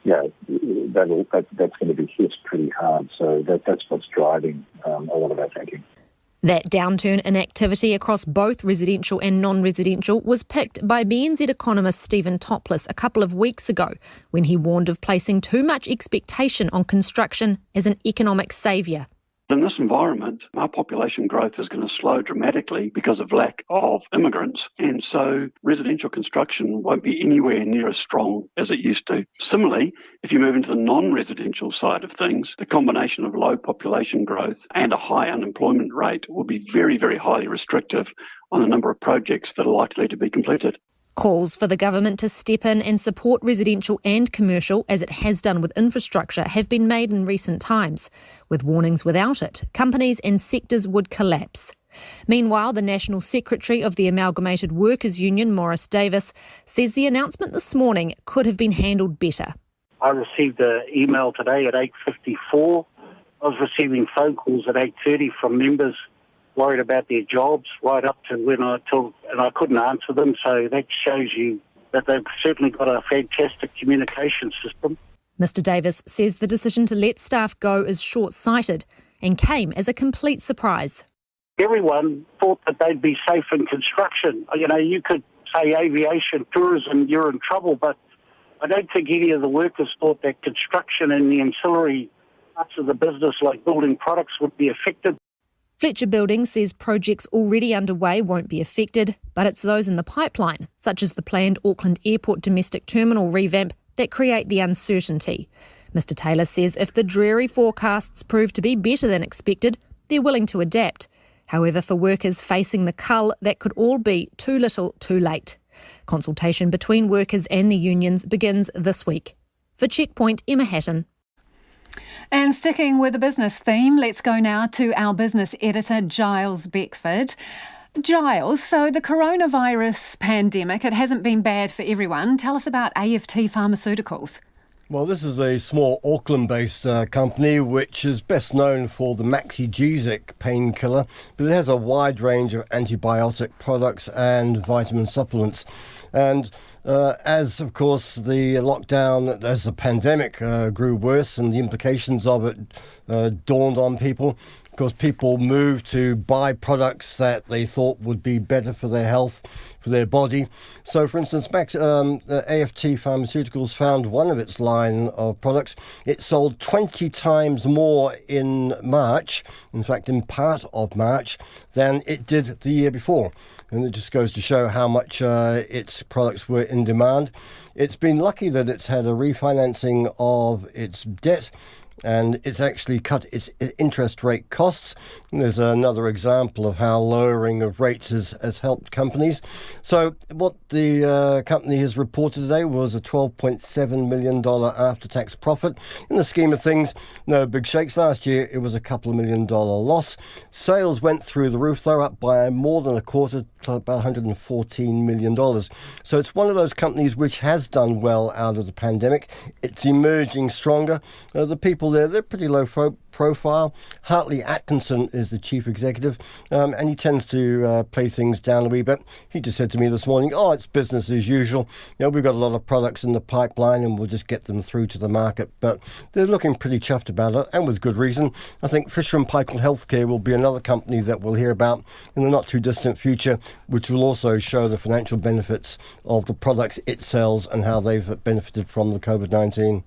that's going to be hit pretty hard. So that's what's driving a lot of our thinking. That downturn in activity across both residential and non-residential was picked by BNZ economist Stephen Topless a couple of weeks ago when he warned of placing too much expectation on construction as an economic saviour. In this environment, our population growth is going to slow dramatically because of lack of immigrants, and so residential construction won't be anywhere near as strong as it used to. Similarly, if you move into the non-residential side of things, the combination of low population growth and a high unemployment rate will be very, very highly restrictive on a number of projects that are likely to be completed. Calls for the government to step in and support residential and commercial, as it has done with infrastructure, have been made in recent times. With warnings without it, companies and sectors would collapse. Meanwhile, the National Secretary of the Amalgamated Workers Union, Maurice Davis, says the announcement this morning could have been handled better. I received an email today at 8:54. I was receiving phone calls at 8:30 from members worried about their jobs right up to and I couldn't answer them. So that shows you that they've certainly got a fantastic communication system. Mr Davis says the decision to let staff go is short-sighted and came as a complete surprise. Everyone thought that they'd be safe in construction. You could say aviation, tourism, you're in trouble, but I don't think any of the workers thought that construction and the ancillary parts of the business like building products would be affected. Fletcher Building says projects already underway won't be affected, but it's those in the pipeline, such as the planned Auckland Airport domestic terminal revamp, that create the uncertainty. Mr Taylor says if the dreary forecasts prove to be better than expected, they're willing to adapt. However, for workers facing the cull, that could all be too little, too late. Consultation between workers and the unions begins this week. For Checkpoint, Emma Hatton. And sticking with the business theme, let's go now to our business editor, Giles Beckford. Giles, so the coronavirus pandemic, it hasn't been bad for everyone. Tell us about AFT Pharmaceuticals. Well, this is a small Auckland-based company which is best known for the Maxigesic painkiller, but it has a wide range of antibiotic products and vitamin supplements. And as, of course, the lockdown, as the pandemic grew worse and the implications of it dawned on people, of course, people moved to buy products that they thought would be better for their health, for their body. So, for instance, AFT Pharmaceuticals found one of its line of products. It sold 20 times more in March, in fact, in part of March, than it did the year before. And it just goes to show how much its products were in demand. It's been lucky that it's had a refinancing of its debt, and it's actually cut its interest rate costs. And there's another example of how lowering of rates has helped companies. So what the company has reported today was a $12.7 million after-tax profit. In the scheme of things, no big shakes. Last year it was a couple of $1 million loss. Sales went through the roof, though, up by more than a quarter to about $114 million. So it's one of those companies which has done well out of the pandemic. It's emerging stronger. The people there, they're pretty low profile. Hartley Atkinson is the chief executive, and he tends to play things down a wee bit. He just said to me this morning, it's business as usual. We've got a lot of products in the pipeline and we'll just get them through to the market. But they're looking pretty chuffed about it, and with good reason. I think Fisher & Paykel Healthcare will be another company that we'll hear about in the not too distant future, which will also show the financial benefits of the products it sells and how they've benefited from the COVID-19.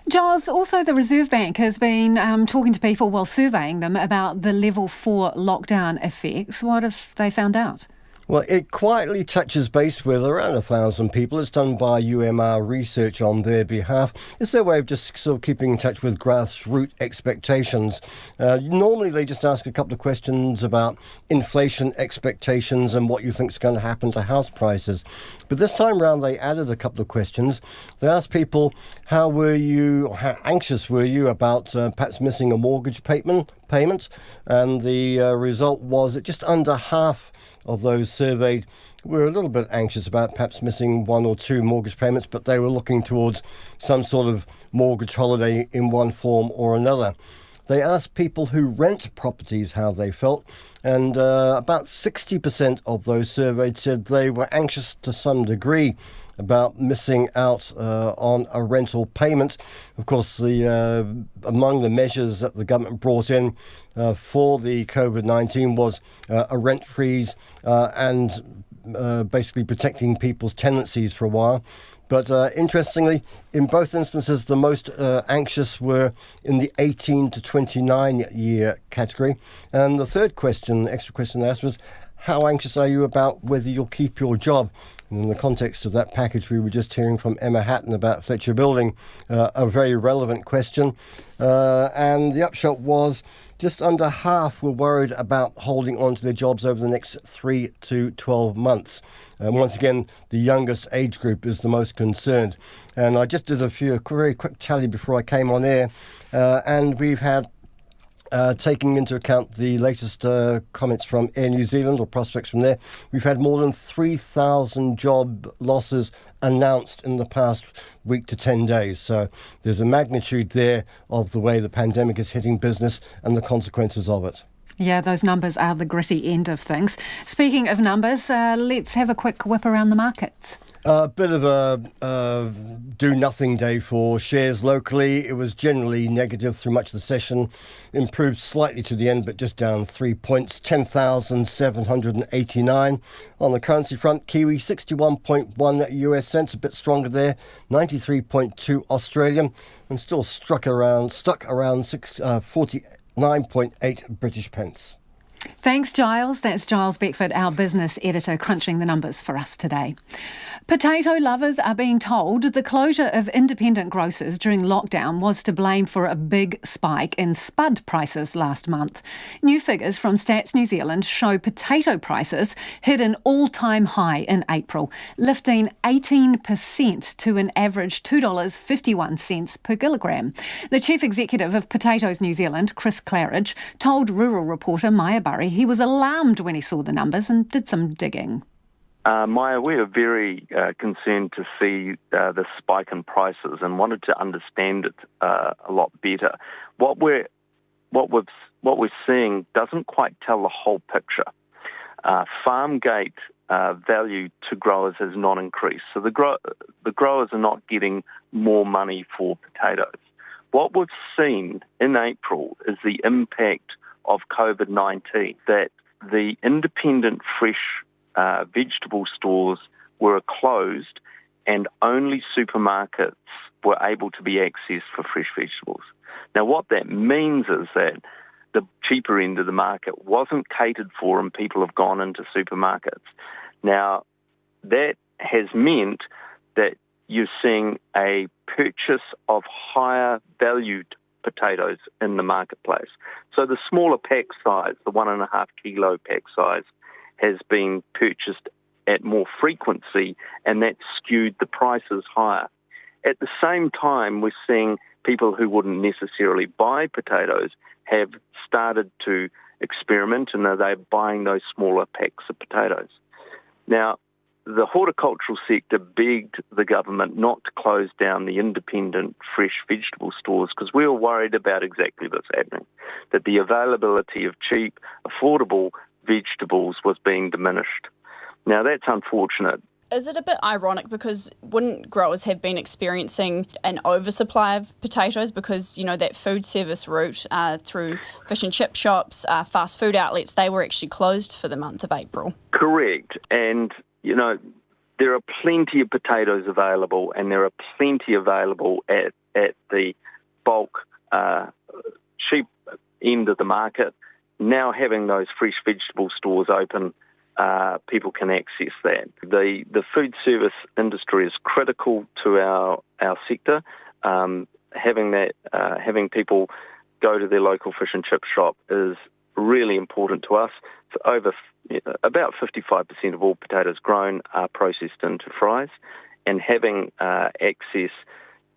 Giles, also the Reserve Bank has been talking to people while surveying them about the level 4 lockdown effects. What have they found out? Well, it quietly touches base with around 1,000 people. It's done by UMR Research on their behalf. It's their way of just sort of keeping in touch with grassroots expectations. Normally, they just ask a couple of questions about inflation expectations and what you think is going to happen to house prices. But this time round, they added a couple of questions. They asked people, how anxious were you about perhaps missing a mortgage payment? And the result was that just under half of those surveyed were a little bit anxious about perhaps missing one or two mortgage payments, but they were looking towards some sort of mortgage holiday in one form or another. They asked people who rent properties how they felt, and about 60% of those surveyed said they were anxious to some degree about missing out on a rental payment. Of course, among the measures that the government brought in for the COVID-19 was a rent freeze and basically protecting people's tenancies for a while. But interestingly, in both instances, the most anxious were in the 18 to 29 year category. And the third question, extra question I asked was, how anxious are you about whether you'll keep your job? And in the context of that package, we were just hearing from Emma Hatton about Fletcher Building, a very relevant question. And the upshot was just under half were worried about holding on to their jobs over the next 3 to 12 months. And once again, the youngest age group is the most concerned. And I just did a very quick tally before I came on air, and we've had taking into account the latest comments from Air New Zealand or prospects from there, we've had more than 3,000 job losses announced in the past week to 10 days. So there's a magnitude there of the way the pandemic is hitting business and the consequences of it. Yeah, those numbers are the gritty end of things. Speaking of numbers, let's have a quick whip around the markets. A bit of a do-nothing day for shares locally. It was generally negative through much of the session. Improved slightly to the end, but just down 3 points, 10,789. On the currency front, Kiwi 61.1 US cents, a bit stronger there, 93.2 Australian, and still stuck around 49.8 British pence. Thanks, Giles. That's Giles Beckford, our business editor, crunching the numbers for us today. Potato lovers are being told the closure of independent grocers during lockdown was to blame for a big spike in spud prices last month. New figures from Stats New Zealand show potato prices hit an all-time high in April, lifting 18% to an average $2.51 per kilogram. The chief executive of Potatoes New Zealand, Chris Claridge, told rural reporter Maya Burry he was alarmed when he saw the numbers and did some digging. Maya, we are very concerned to see the spike in prices and wanted to understand it a lot better. What we're seeing doesn't quite tell the whole picture. Farm gate value to growers has not increased, so the growers are not getting more money for potatoes. What we've seen in April is the impact of COVID-19, that the independent fresh vegetable stores were closed and only supermarkets were able to be accessed for fresh vegetables. Now, what that means is that the cheaper end of the market wasn't catered for and people have gone into supermarkets. Now, that has meant that you're seeing a purchase of higher valued potatoes in the marketplace. So the smaller pack size, the 1.5 kilo pack size, has been purchased at more frequency, and that's skewed the prices higher. At the same time, we're seeing people who wouldn't necessarily buy potatoes have started to experiment, and they're buying those smaller packs of potatoes. Now, the horticultural sector begged the government not to close down the independent fresh vegetable stores because we were worried about exactly this happening, that the availability of cheap, affordable vegetables was being diminished. Now, that's unfortunate. Is it a bit ironic because wouldn't growers have been experiencing an oversupply of potatoes because, you know, that food service route through fish and chip shops, fast food outlets, they were actually closed for the month of April? Correct. And, you know, there are plenty of potatoes available, and there are plenty available at the bulk cheap end of the market. Now having those fresh vegetable stores open, people can access that. The food service industry is critical to our sector. Having people go to their local fish and chip shop is really important to us. About 55% of all potatoes grown are processed into fries, and having access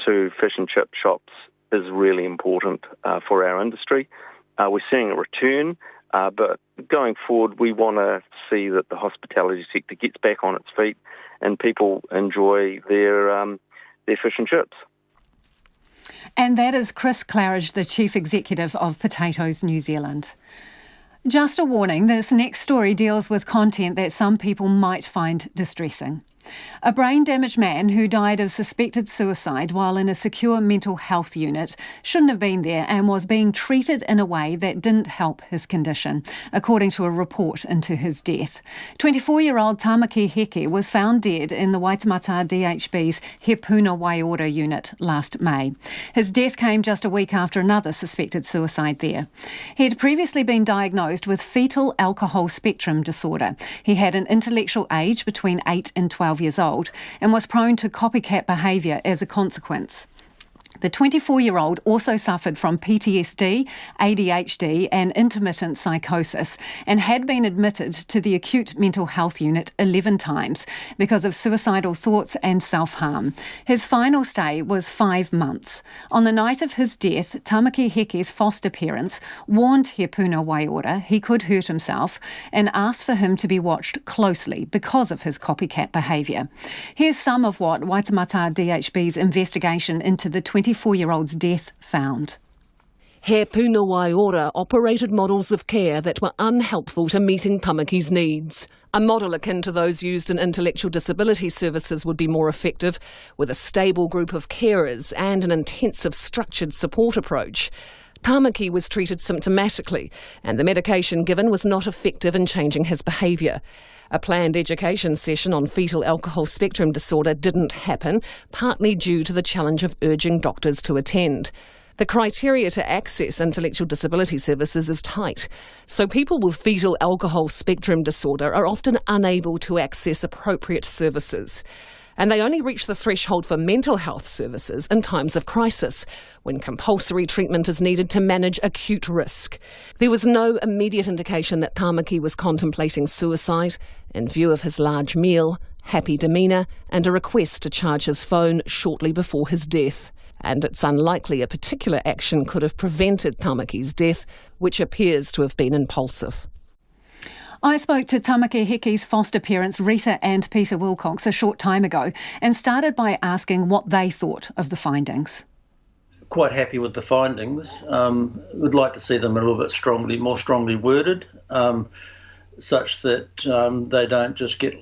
to fish and chip shops is really important for our industry. We're seeing a return. But going forward, we want to see that the hospitality sector gets back on its feet and people enjoy their fish and chips. And that is Chris Claridge, the Chief Executive of Potatoes New Zealand. Just a warning, this next story deals with content that some people might find distressing. A brain-damaged man who died of suspected suicide while in a secure mental health unit shouldn't have been there and was being treated in a way that didn't help his condition, according to a report into his death. 24-year-old Tamaki Heke was found dead in the Waitemata DHB's He Puna Waiora unit last May. His death came just a week after another suspected suicide there. He had previously been diagnosed with fetal alcohol spectrum disorder. He had an intellectual age between 8 and 12 years old and was prone to copycat behaviour as a consequence. The 24-year-old also suffered from PTSD, ADHD and intermittent psychosis and had been admitted to the acute mental health unit 11 times because of suicidal thoughts and self-harm. His final stay was 5 months. On the night of his death, Tamaki Heke's foster parents warned He Puna Waiora he could hurt himself and asked for him to be watched closely because of his copycat behaviour. Here's some of what Waitemata DHB's investigation into the 24-year-old's death found. He Puna Waiora operated models of care that were unhelpful to meeting Tamaki's needs. A model akin to those used in intellectual disability services would be more effective, with a stable group of carers and an intensive structured support approach. Tamaki was treated symptomatically, and the medication given was not effective in changing his behaviour. A planned education session on fetal alcohol spectrum disorder didn't happen, partly due to the challenge of urging doctors to attend. The criteria to access intellectual disability services is tight, so people with fetal alcohol spectrum disorder are often unable to access appropriate services. And they only reach the threshold for mental health services in times of crisis, when compulsory treatment is needed to manage acute risk. There was no immediate indication that Tamaki was contemplating suicide, in view of his large meal, happy demeanour, and a request to charge his phone shortly before his death. And it's unlikely a particular action could have prevented Tamaki's death, which appears to have been impulsive. I spoke to Tamaki Heke's foster parents Rita and Peter Wilcox a short time ago and started by asking what they thought of the findings. Quite happy with the findings. Would like to see them a little bit more strongly worded, such that they don't just get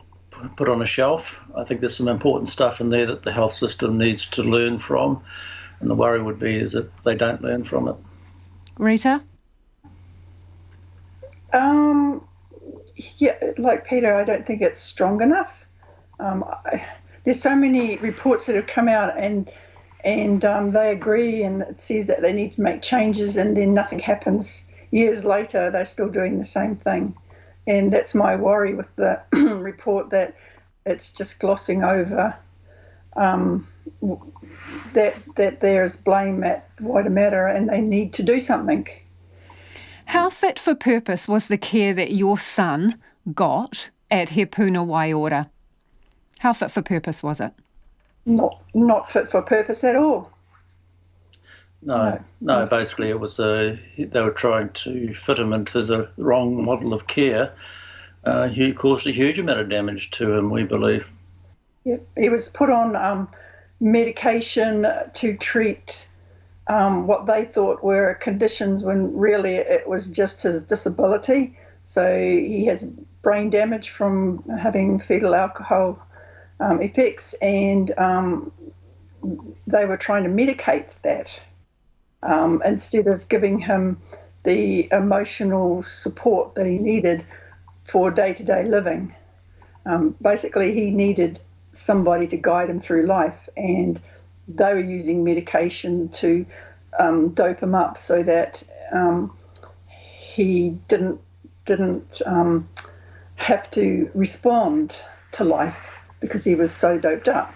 put on a shelf. I think there's some important stuff in there that the health system needs to learn from, and the worry would be is that they don't learn from it. Rita? Yeah, like Peter, I don't think it's strong enough. There's so many reports that have come out and they agree, and it says that they need to make changes, and then nothing happens. Years later, they're still doing the same thing. And that's my worry with the report, that it's just glossing over that there's blame at Waitemata and they need to do something. How fit for purpose was the care that your son got at He Puna Waiora? How fit for purpose was it? Not fit for purpose at all. No. Basically, it was they were trying to fit him into the wrong model of care. He caused a huge amount of damage to him, we believe. Yep. He was put on medication to treat what they thought were conditions when really it was just his disability. So he has brain damage from having fetal alcohol effects, and they were trying to medicate that instead of giving him the emotional support that he needed for day-to-day living. Basically, he needed somebody to guide him through life, and they were using medication to dope him up so that he didn't have to respond to life because he was so doped up.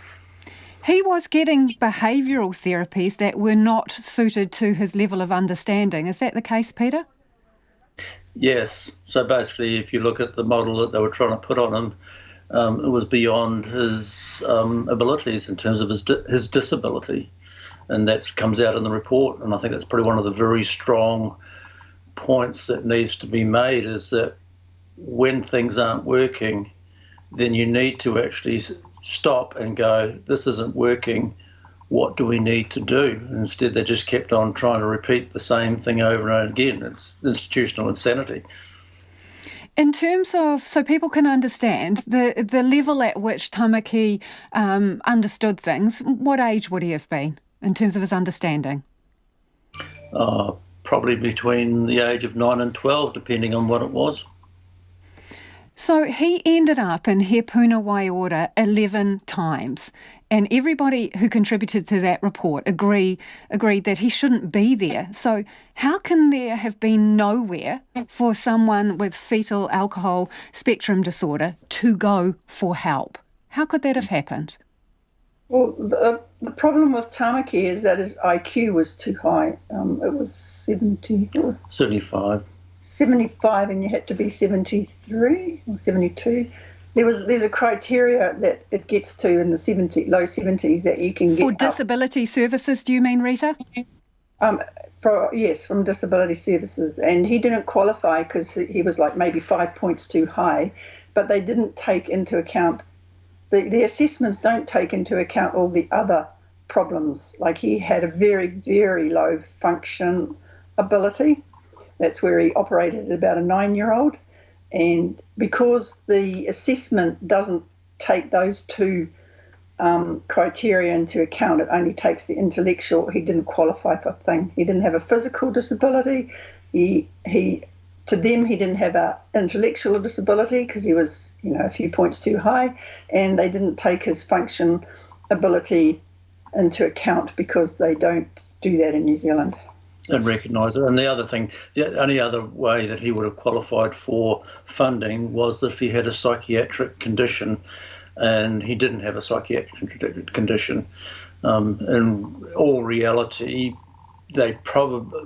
He was getting behavioural therapies that were not suited to his level of understanding. Is that the case, Peter? Yes. So basically, if you look at the model that they were trying to put on him, it was beyond his abilities in terms of his disability. And that comes out in the report. And I think that's probably one of the very strong points that needs to be made, is that when things aren't working, then you need to actually stop and go, this isn't working, what do we need to do? Instead, they just kept on trying to repeat the same thing over and over again. It's institutional insanity. In terms of, so people can understand, the level at which Tamaki understood things, what age would he have been in terms of his understanding? Probably between the age of 9 and 12, depending on what it was. So he ended up in He Puna Waiora 11 times, and everybody who contributed to that report agreed that he shouldn't be there. So how can there have been nowhere for someone with fetal alcohol spectrum disorder to go for help? How could that have happened? Well, the problem with Tamaki is that his IQ was too high. It was 75. 75, and you had to be 73 or 72. There's a criteria that it gets to in the low 70s that you can get for disability services. Do you mean, Rita? Yes, from disability services, and he didn't qualify because he was like maybe 5 points too high, but they didn't take into account the assessments don't take into account all the other problems. Like he had a very, very low function ability. That's where he operated at about a 9-year-old. And because the assessment doesn't take those two criteria into account, it only takes the intellectual, he didn't qualify for a thing. He didn't have a physical disability. To them, he didn't have an intellectual disability because he was, a few points too high, and they didn't take his function ability into account because they don't do that in New Zealand. And recognise it. And the other thing, the only other way that he would have qualified for funding was if he had a psychiatric condition, and he didn't have a psychiatric condition. In all reality, they probably,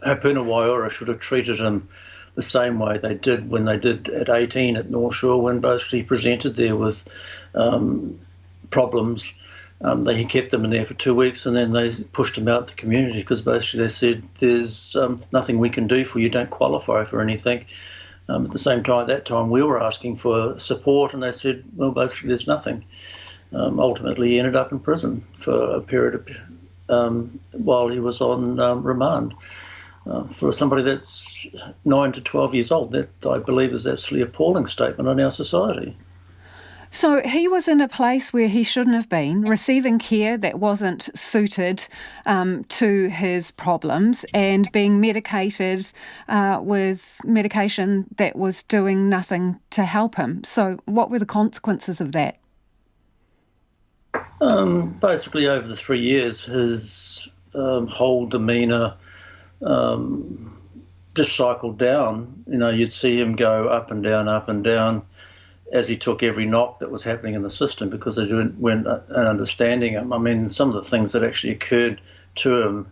He Puna Waiora should have treated him the same way they did when they did at 18 at North Shore, when basically he presented there with problems. They kept them in there for 2 weeks, and then they pushed him out the community because basically they said, there's nothing we can do for you, don't qualify for anything. At the same time, at that time, we were asking for support, and they said, well, basically there's nothing. Ultimately, he ended up in prison for a period of while he was on remand. For somebody that's 9 to 12 years old, that I believe is absolutely appalling statement on our society. So he was in a place where he shouldn't have been, receiving care that wasn't suited to his problems and being medicated with medication that was doing nothing to help him. So what were the consequences of that? Basically, over the 3 years, his whole demeanour just cycled down. You'd see him go up and down, as he took every knock that was happening in the system because they weren't understanding him. I mean, some of the things that actually occurred to him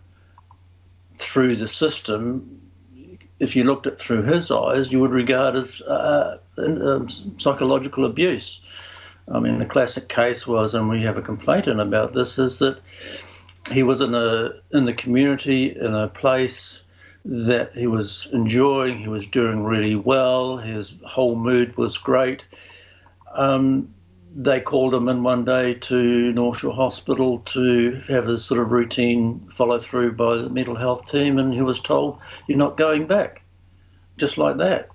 through the system, if you looked at it through his eyes, you would regard as psychological abuse. I mean, the classic case was, and we have a complaint in about this, is that he was in the community in a place that he was enjoying, he was doing really well, his whole mood was great. They called him in one day to North Shore Hospital to have his sort of routine follow through by the mental health team, and he was told, "You're not going back," just like that,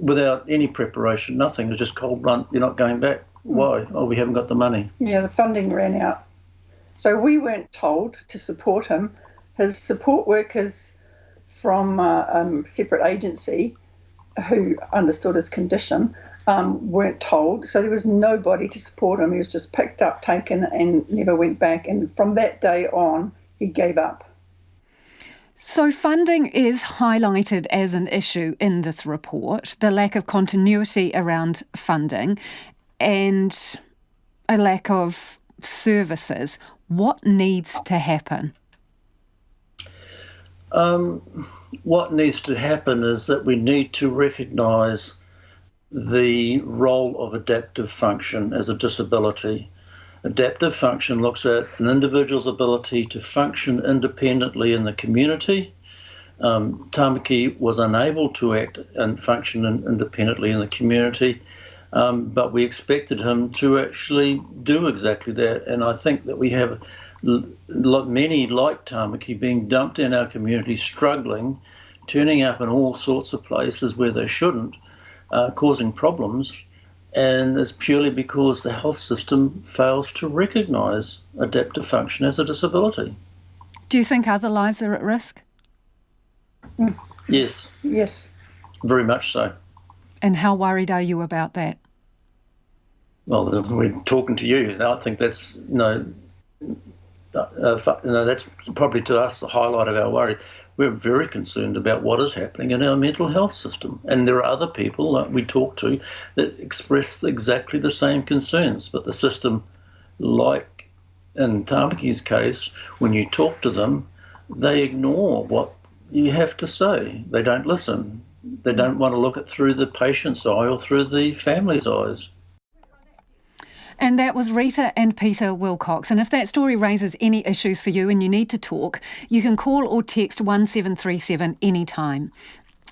without any preparation, nothing. It was just cold blunt, "You're not going back." Why? Oh, we haven't got the money. Yeah, the funding ran out. So we weren't told to support him. His support workers from a separate agency who understood his condition weren't told. So there was nobody to support him. He was just picked up, taken, and never went back. And from that day on, he gave up. So funding is highlighted as an issue in this report, the lack of continuity around funding and a lack of services. What needs to happen? What needs to happen is that we need to recognise the role of adaptive function as a disability. Adaptive function looks at an individual's ability to function independently in the community. Tamaki was unable to act and function independently in the community, but we expected him to actually do exactly that. And I think that we have many like Tamaki being dumped in our community, struggling, turning up in all sorts of places where they shouldn't, causing problems. And it's purely because the health system fails to recognise adaptive function as a disability. Do you think other lives are at risk? Yes. Yes. Very much so. And how worried are you about that? Well, we're talking to you. I think that's, that's probably to us the highlight of our worry. We're very concerned about what is happening in our mental health system. And there are other people that we talk to that express exactly the same concerns. But the system, like in Tamaki's case, when you talk to them, they ignore what you have to say. They don't listen. They don't want to look it through the patient's eye or through the family's eyes. And that was Rita and Peter Wilcox. And if that story raises any issues for you and you need to talk, you can call or text 1737 anytime.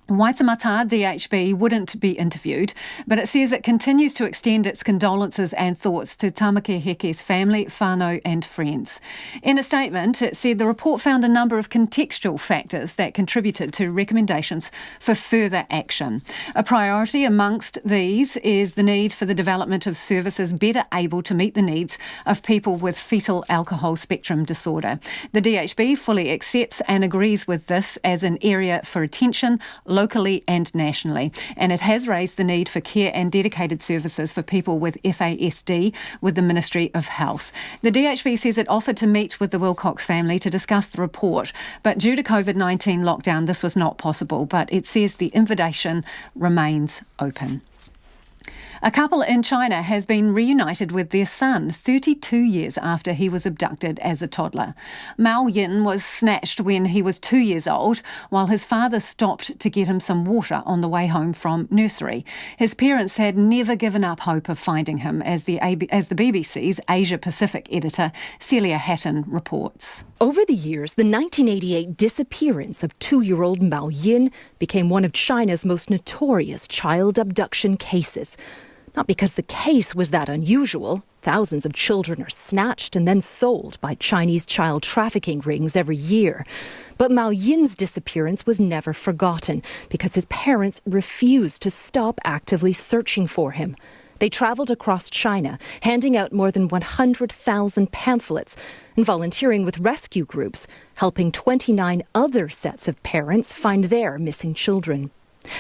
Waitemata DHB wouldn't be interviewed, but it says it continues to extend its condolences and thoughts to Tamaki Heke's family, whānau and friends. In a statement, it said the report found a number of contextual factors that contributed to recommendations for further action. A priority amongst these is the need for the development of services better able to meet the needs of people with fetal alcohol spectrum disorder. The DHB fully accepts and agrees with this as an area for attention, locally and nationally, and it has raised the need for care and dedicated services for people with FASD with the Ministry of Health. The DHB says it offered to meet with the Wilcox family to discuss the report, but due to COVID-19 lockdown, this was not possible, but it says the invitation remains open. A couple in China has been reunited with their son 32 years after he was abducted as a toddler. Mao Yin was snatched when he was 2 years old, while his father stopped to get him some water on the way home from nursery. His parents had never given up hope of finding him, as the BBC's Asia Pacific editor Celia Hatton reports. Over the years, the 1988 disappearance of 2-year-old Mao Yin became one of China's most notorious child abduction cases. Not because the case was that unusual. Thousands of children are snatched and then sold by Chinese child trafficking rings every year. But Mao Yin's disappearance was never forgotten because his parents refused to stop actively searching for him. They travelled across China, handing out more than 100,000 pamphlets and volunteering with rescue groups, helping 29 other sets of parents find their missing children.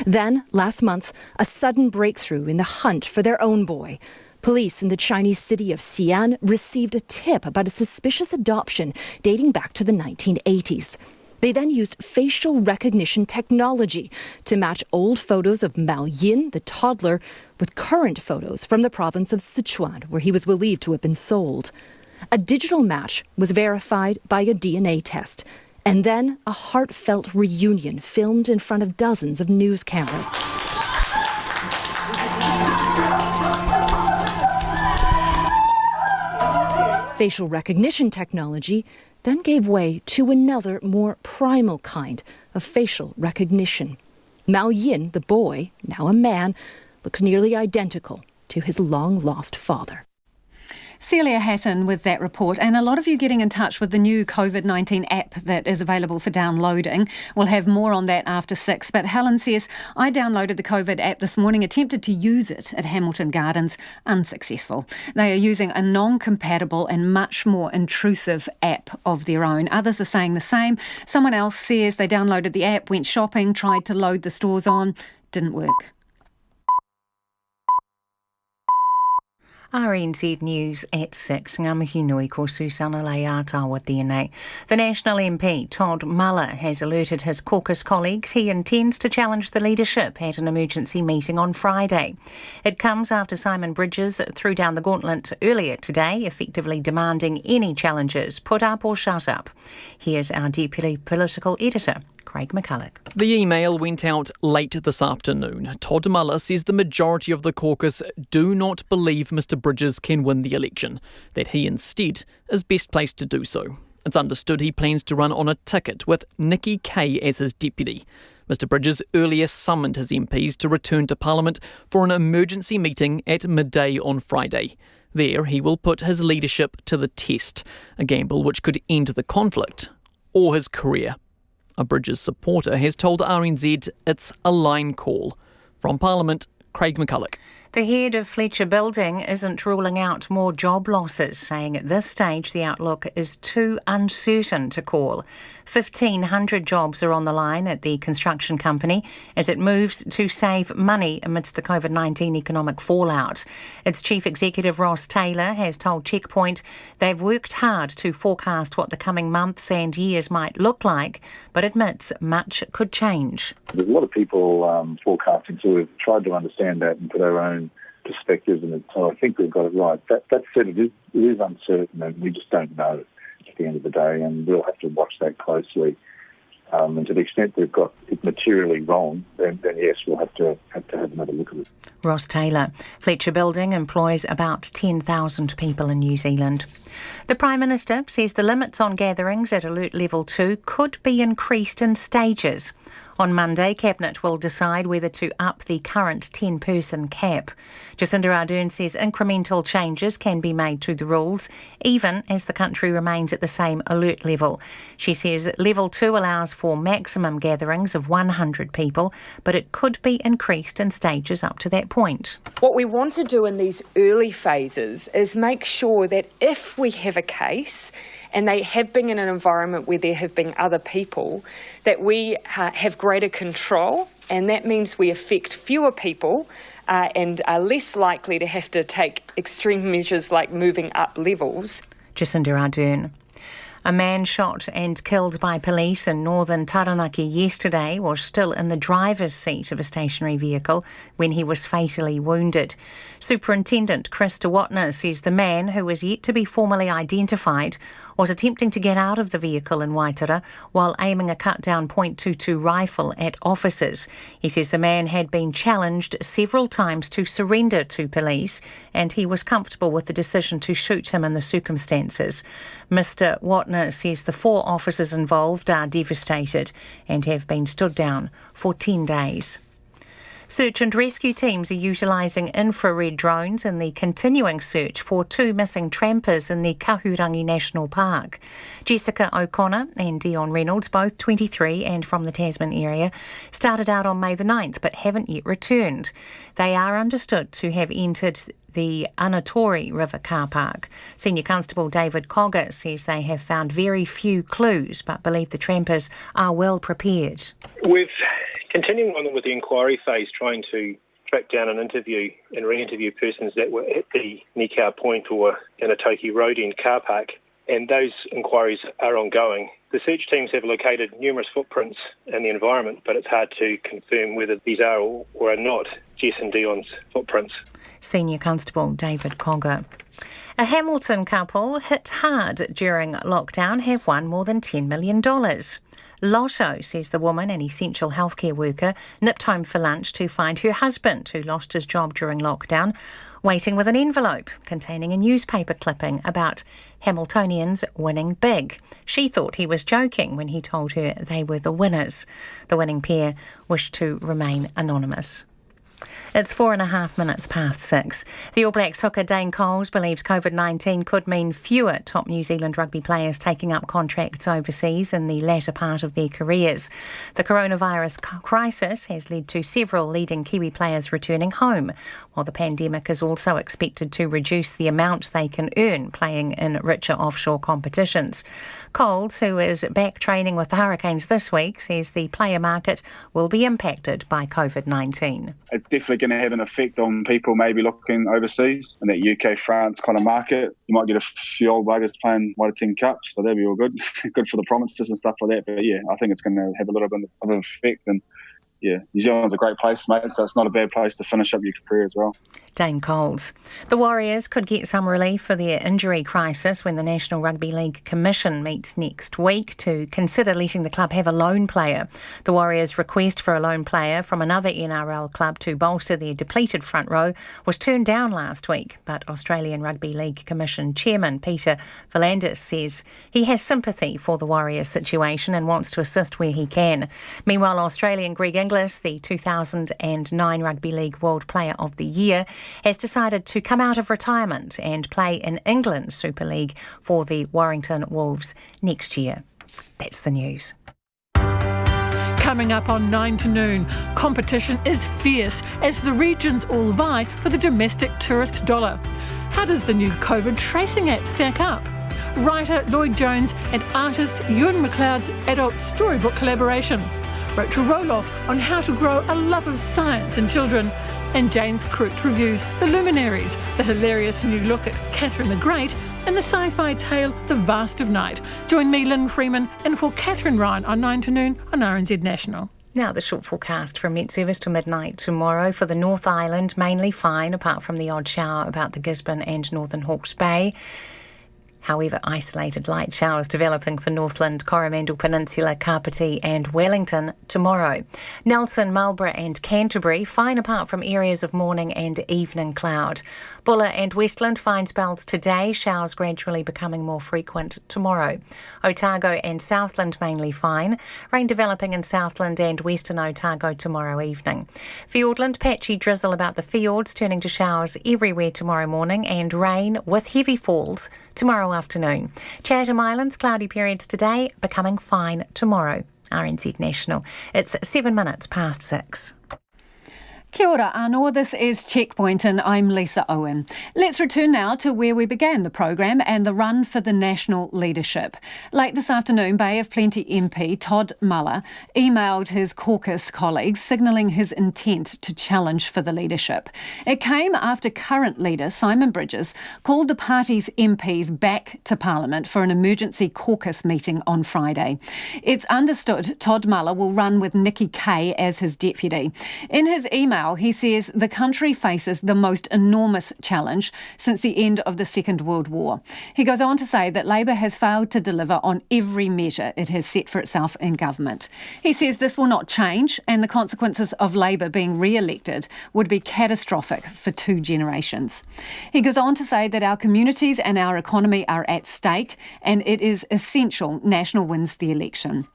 Then, last month, a sudden breakthrough in the hunt for their own boy. Police in the Chinese city of Xi'an received a tip about a suspicious adoption dating back to the 1980s. They then used facial recognition technology to match old photos of Mao Yin, the toddler, with current photos from the province of Sichuan, where he was believed to have been sold. A digital match was verified by a DNA test, and then a heartfelt reunion filmed in front of dozens of news cameras. Facial recognition technology then gave way to another, more primal kind of facial recognition. Mao Yin, the boy, now a man, looks nearly identical to his long-lost father. Celia Hatton with that report, and a lot of you getting in touch with the new COVID-19 app that is available for downloading. We'll have more on that after 6, but Helen says, I downloaded the COVID app this morning, attempted to use it at Hamilton Gardens, unsuccessful. They are using a non-compatible and much more intrusive app of their own. Others are saying the same. Someone else says they downloaded the app, went shopping, tried to load the stores on, didn't work. RNZ News at 6. Ngā mihi nui ko Susana Leata with DNA. The National MP, Todd Muller, has alerted his caucus colleagues he intends to challenge the leadership at an emergency meeting on Friday. It comes after Simon Bridges threw down the gauntlet earlier today, effectively demanding any challenges put up or shut up. Here's our Deputy Political Editor, Craig McCulloch. The email went out late this afternoon. Todd Muller says the majority of the caucus do not believe Mr Bridges can win the election, that he instead is best placed to do so. It's understood he plans to run on a ticket with Nikki Kay as his deputy. Mr Bridges earlier summoned his MPs to return to Parliament for an emergency meeting at midday on Friday. There he will put his leadership to the test, a gamble which could end the conflict or his career. A Bridges supporter has told RNZ it's a line call. From Parliament, Craig McCulloch. The head of Fletcher Building isn't ruling out more job losses, saying at this stage the outlook is too uncertain to call. 1,500 jobs are on the line at the construction company as it moves to save money amidst the COVID-19 economic fallout. Its chief executive Ross Taylor has told Checkpoint they've worked hard to forecast what the coming months and years might look like, but admits much could change. There's a lot of people forecasting, so we've tried to understand that and put our own perspectives in it. So I think we've got it right. That said, it is uncertain, and we just don't know at the end of the day, and we'll have to watch that closely. And to the extent we've got it materially wrong, then yes, we'll have to have another look at it. Ross Taylor. Fletcher Building employs about 10,000 people in New Zealand. The Prime Minister says the limits on gatherings at Alert Level 2 could be increased in stages. On Monday, Cabinet will decide whether to up the current 10-person cap. Jacinda Ardern says incremental changes can be made to the rules, even as the country remains at the same alert level. She says Level 2 allows for maximum gatherings of 100 people, but it could be increased in stages up to that point. What we want to do in these early phases is make sure that if we have a case and they have been in an environment where there have been other people, that we have greater control, and that means we affect fewer people and are less likely to have to take extreme measures like moving up levels. Jacinda Ardern. A man shot and killed by police in northern Taranaki yesterday was still in the driver's seat of a stationary vehicle when he was fatally wounded. Superintendent Chris DeWatner says the man, who is yet to be formally identified, was attempting to get out of the vehicle in Waitara while aiming a cut-down .22 rifle at officers. He says the man had been challenged several times to surrender to police, and he was comfortable with the decision to shoot him in the circumstances. Mr. Watner says the 4 officers involved are devastated and have been stood down for 10 days. Search and rescue teams are utilising infrared drones in the continuing search for 2 missing trampers in the Kahurangi National Park. Jessica O'Connor and Dion Reynolds, both 23 and from the Tasman area, started out on May the 9th but haven't yet returned. They are understood to have entered the Anatori River car park. Senior Constable David Cogger says they have found very few clues but believe the trampers are well prepared. We've continuing on with the inquiry phase, trying to track down and interview and re-interview persons that were at the Nikau Point or Anatoki Road end car park. and those inquiries are ongoing. The search teams have located numerous footprints in the environment, but it's hard to confirm whether these are or are not Jess and Dion's footprints. Senior Constable David Cogger. A Hamilton couple hit hard during lockdown have won more than $10 million. Lotto says the woman, an essential healthcare worker, nipped home for lunch to find her husband, who lost his job during lockdown, waiting with an envelope containing a newspaper clipping about Hamiltonians winning big. She thought he was joking when he told her they were the winners. The winning pair wished to remain anonymous. It's 4.5 minutes past 6. The All Blacks hooker Dane Coles believes COVID-19 could mean fewer top New Zealand rugby players taking up contracts overseas in the latter part of their careers. The coronavirus crisis has led to several leading Kiwi players returning home, while the pandemic is also expected to reduce the amount they can earn playing in richer offshore competitions. Coles, who is back training with the Hurricanes this week, says the player market will be impacted by COVID-19. It's definitely going to have an effect on people maybe looking overseas in that UK-France kind of market. You might get a few old buggers playing 1 or 10 cups, but that'd be all good. Good for the provinces and stuff like that. But yeah, I think it's going to have a little bit of an effect. And yeah, New Zealand's a great place, mate, so it's not a bad place to finish up your career as well. Dane Coles. The Warriors could get some relief for their injury crisis when the National Rugby League Commission meets next week to consider letting the club have a loan player. The Warriors' request for a loan player from another NRL club to bolster their depleted front row was turned down last week, but Australian Rugby League Commission Chairman Peter V'landys says he has sympathy for the Warriors' situation and wants to assist where he can. Meanwhile, Australian Greg Inglis, the 2009 Rugby League World Player of the Year, has decided to come out of retirement and play in England's Super League for the Warrington Wolves next year. That's the news. Coming up on 9 to noon, competition is fierce as the regions all vie for the domestic tourist dollar. How does the new COVID tracing app stack up? Writer Lloyd Jones and artist Ewan McLeod's adult storybook collaboration. Rachel Roloff on how to grow a love of science in children. And James Croot reviews The Luminaries, the hilarious new look at Catherine the Great, and the sci-fi tale The Vast of Night. Join me, Lynn Freeman, and for Catherine Ryan on 9 to noon on RNZ National. Now the short forecast from Met Service to midnight tomorrow. For the North Island, mainly fine, apart from the odd shower about the Gisborne and Northern Hawke's Bay. However, isolated light showers developing for Northland, Coromandel Peninsula, Kapiti and Wellington tomorrow. Nelson, Marlborough and Canterbury, fine apart from areas of morning and evening cloud. Buller and Westland, fine spells today, showers gradually becoming more frequent tomorrow. Otago and Southland mainly fine, rain developing in Southland and Western Otago tomorrow evening. Fiordland, patchy drizzle about the fjords, turning to showers everywhere tomorrow morning and rain with heavy falls tomorrow afternoon. Chatham Islands, cloudy periods today, becoming fine tomorrow. RNZ National. It's 7 minutes past 6. Kia ora anō, this is Checkpoint and I'm Lisa Owen. Let's return now to where we began the programme and the run for the national leadership. Late this afternoon, Bay of Plenty MP Todd Muller emailed his caucus colleagues signalling his intent to challenge for the leadership. It came after current leader Simon Bridges called the party's MPs back to Parliament for an emergency caucus meeting on Friday. It's understood Todd Muller will run with Nikki Kaye as his deputy. In his email, he says the country faces the most enormous challenge since the end of the Second World War. He goes on to say that Labour has failed to deliver on every measure it has set for itself in government. He says this will not change and the consequences of Labour being re-elected would be catastrophic for 2 generations. He goes on to say that our communities and our economy are at stake and it is essential National wins the election.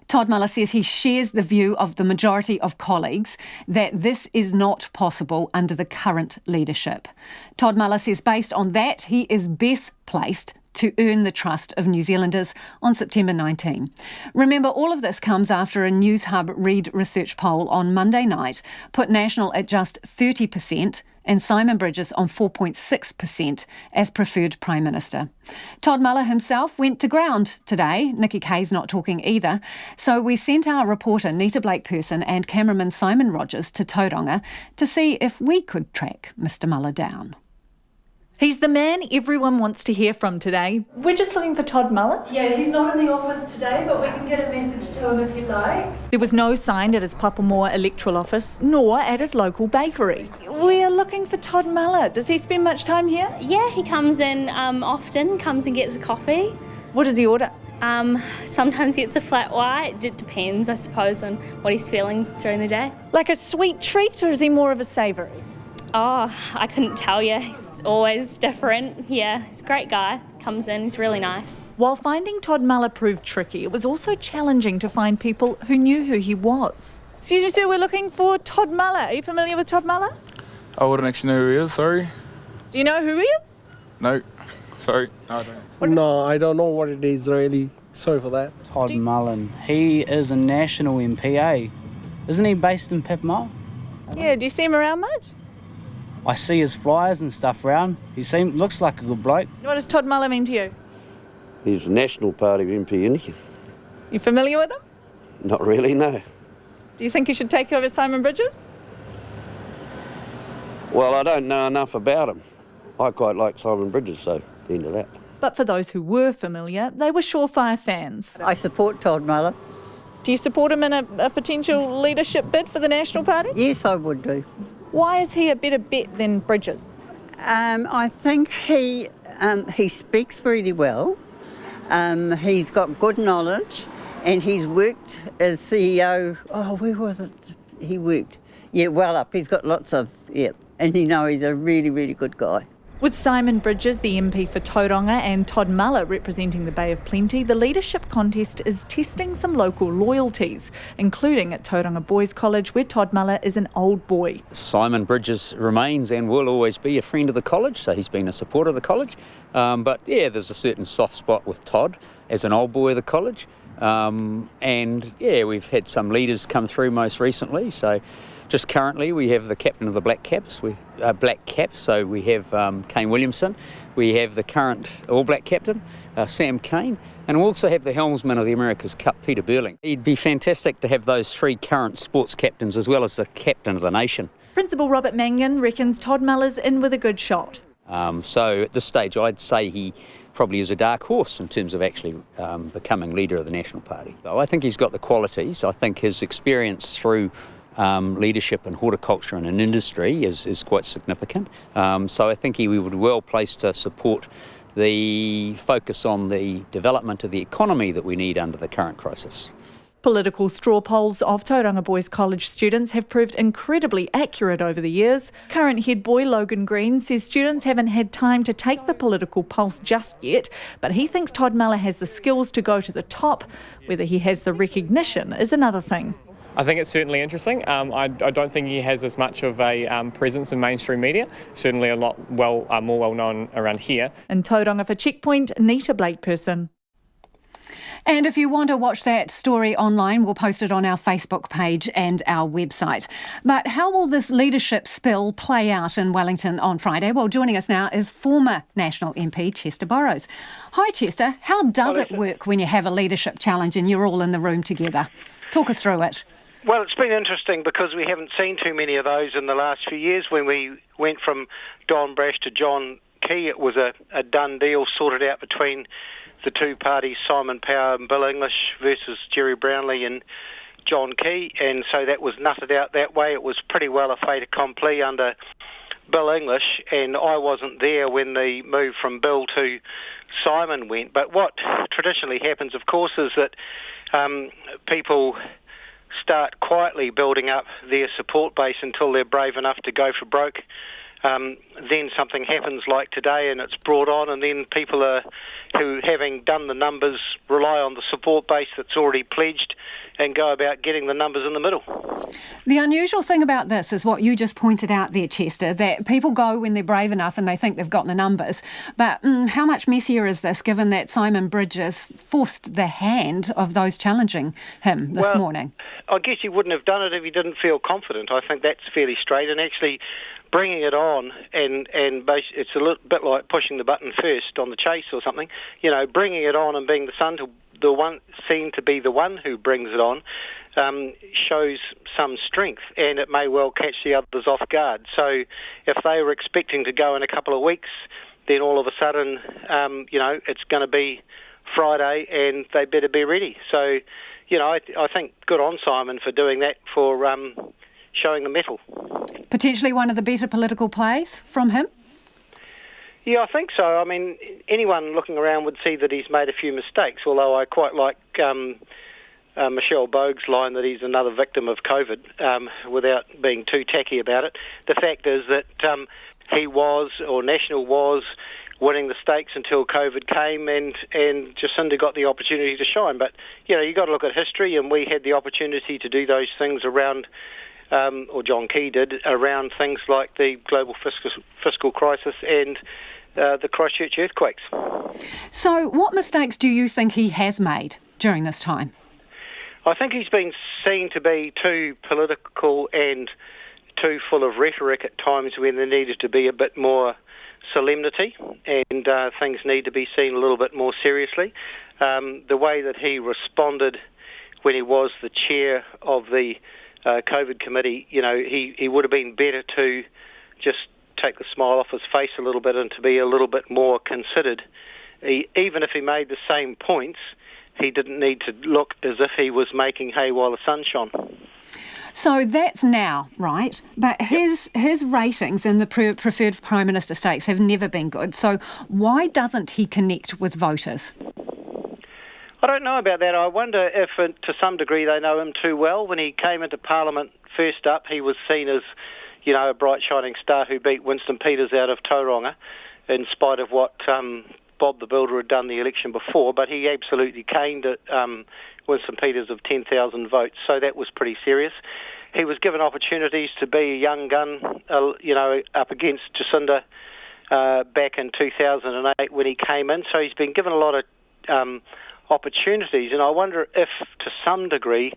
Todd Muller says he shares the view of the majority of colleagues that this is not possible under the current leadership. Todd Muller says based on that, he is best placed to earn the trust of New Zealanders on September 19. Remember, all of this comes after a News Hub Reid research poll on Monday night put National at just 30%, and Simon Bridges on 4.6% as preferred Prime Minister. Todd Muller himself went to ground today. Nikki Kaye's not talking either. So we sent our reporter Nita Blake-Person and cameraman Simon Rogers to Tauranga to see if we could track Mr Muller down. He's the man everyone wants to hear from today. We're just looking for Todd Muller. Yeah, he's not in the office today, but we can get a message to him if you'd like. There was no sign at his Papamore electoral office, nor at his local bakery. We're looking for Todd Muller. Does he spend much time here? Yeah, he comes in often, comes and gets a coffee. What does he order? Sometimes gets a flat white. It depends, I suppose, on what he's feeling during the day. Like a sweet treat, or is he more of a savoury? Oh, I couldn't tell you. He's always different. Yeah, he's a great guy. Comes in, he's really nice. While finding Todd Muller proved tricky, it was also challenging to find people who knew who he was. Excuse me, sir, we're looking for Todd Muller. Are you familiar with Todd Muller? I wouldn't actually know who he is, sorry. Do you know who he is? No, sorry. No, I don't. No, I don't know what it is really. Sorry for that. Todd Mullen. He is a national MPA. Isn't he based in Papamore? Yeah, do you see him around much? I see his flyers and stuff around. He looks like a good bloke. What does Todd Muller mean to you? He's a National Party MP, isn't he? You familiar with him? Not really, no. Do you think he should take over Simon Bridges? Well, I don't know enough about him. I quite like Simon Bridges, so the end of that. But for those who were familiar, they were surefire fans. I support Todd Muller. Do you support him in a potential leadership bid for the National Party? Yes, I would do. Why is he a better bet than Bridges? I think he speaks really well. He's got good knowledge, and he's worked as CEO. Oh, where was it? He worked. Yeah, Wallace. He's got lots of, and he's a really, really good guy. With Simon Bridges, the MP for Tauranga, and Todd Muller representing the Bay of Plenty, the leadership contest is testing some local loyalties, including at Tauranga Boys College, where Todd Muller is an old boy. Simon Bridges remains and will always be a friend of the college, so he's been a supporter of the college. But yeah, there's a certain soft spot with Todd as an old boy of the college. And yeah, we've had some leaders come through most recently, so just currently we have the captain of the Black Caps, so we have Kane Williamson, we have the current All Black captain, Sam Kane, and we also have the helmsman of the America's Cup, Peter Burling. It'd be fantastic to have those three current sports captains as well as the captain of the nation. Principal Robert Mangan reckons Todd Muller's in with a good shot. So at this stage I'd say he probably is a dark horse in terms of actually becoming leader of the National Party. So I think he's got the qualities. I think his experience through leadership in horticulture and in industry is quite significant. So I think he would be well placed to support the focus on the development of the economy that we need under the current crisis. Political straw polls of Tauranga Boys College students have proved incredibly accurate over the years. Current head boy Logan Green says students haven't had time to take the political pulse just yet, but he thinks Todd Muller has the skills to go to the top. Whether he has the recognition is another thing. I think it's certainly interesting. I don't think he has as much of a presence in mainstream media. Certainly a lot more well known around here. In Tauranga for Checkpoint, Nita Blakeperson. And if you want to watch that story online, we'll post it on our Facebook page and our website. But how will this leadership spill play out in Wellington on Friday? Well, joining us now is former National MP Chester Burrows. Hi, Chester. How does it work when you have a leadership challenge and you're all in the room together? Talk us through it. Well, it's been interesting because we haven't seen too many of those in the last few years. When we went from Don Brash to John Key, it was a done deal sorted out between the two parties, Simon Power and Bill English versus Jerry Brownlee and John Key, and so that was nutted out that way. It was pretty well a fait accompli under Bill English, and I wasn't there when the move from Bill to Simon went. But what traditionally happens, of course, is that people start quietly building up their support base until they're brave enough to go for broke. Then something happens like today and it's brought on, and then people who, having done the numbers, rely on the support base that's already pledged and go about getting the numbers in the middle. The unusual thing about this is what you just pointed out there, Chester, that people go when they're brave enough and they think they've got the numbers. But how much messier is this, given that Simon Bridges forced the hand of those challenging him this morning? I guess he wouldn't have done it if he didn't feel confident. I think that's fairly straight, and actually bringing it on, and it's a little bit like pushing the button first on the chase or something. You know, bringing it on and being the son to the one seen to be the one who brings it on, shows some strength, and it may well catch the others off guard. So if they were expecting to go in a couple of weeks, then all of a sudden, it's going to be Friday and they better be ready. So, I think good on Simon for doing that, for showing the mettle. Potentially one of the better political plays from him? Yeah, I think so. I mean, anyone looking around would see that he's made a few mistakes, although I quite like Michelle Bogue's line that he's another victim of COVID, without being too tacky about it. The fact is that he was, or National was, winning the stakes until COVID came, and Jacinda got the opportunity to shine. But, you've got to look at history, and we had the opportunity to do those things around, or John Key did, around things like the global fiscal crisis and the Christchurch earthquakes. So what mistakes do you think he has made during this time? I think he's been seen to be too political and too full of rhetoric at times when there needed to be a bit more solemnity, and things need to be seen a little bit more seriously. The way that he responded when he was the chair of the COVID committee, he would have been better to just take the smile off his face a little bit and to be a little bit more considered. Even if he made the same points, he didn't need to look as if he was making hay while the sun shone. So that's now, right? But his ratings in the preferred Prime Minister stakes have never been good. So why doesn't he connect with voters? I don't know about that. I wonder if, to some degree, they know him too well. When he came into Parliament first up, he was seen as, a bright shining star who beat Winston Peters out of Tauranga, in spite of what Bob the Builder had done the election before. But he absolutely caned at Winston Peters of 10,000 votes, so that was pretty serious. He was given opportunities to be a young gun, up against Jacinda back in 2008 when he came in. So he's been given a lot of opportunities, and I wonder if, to some degree,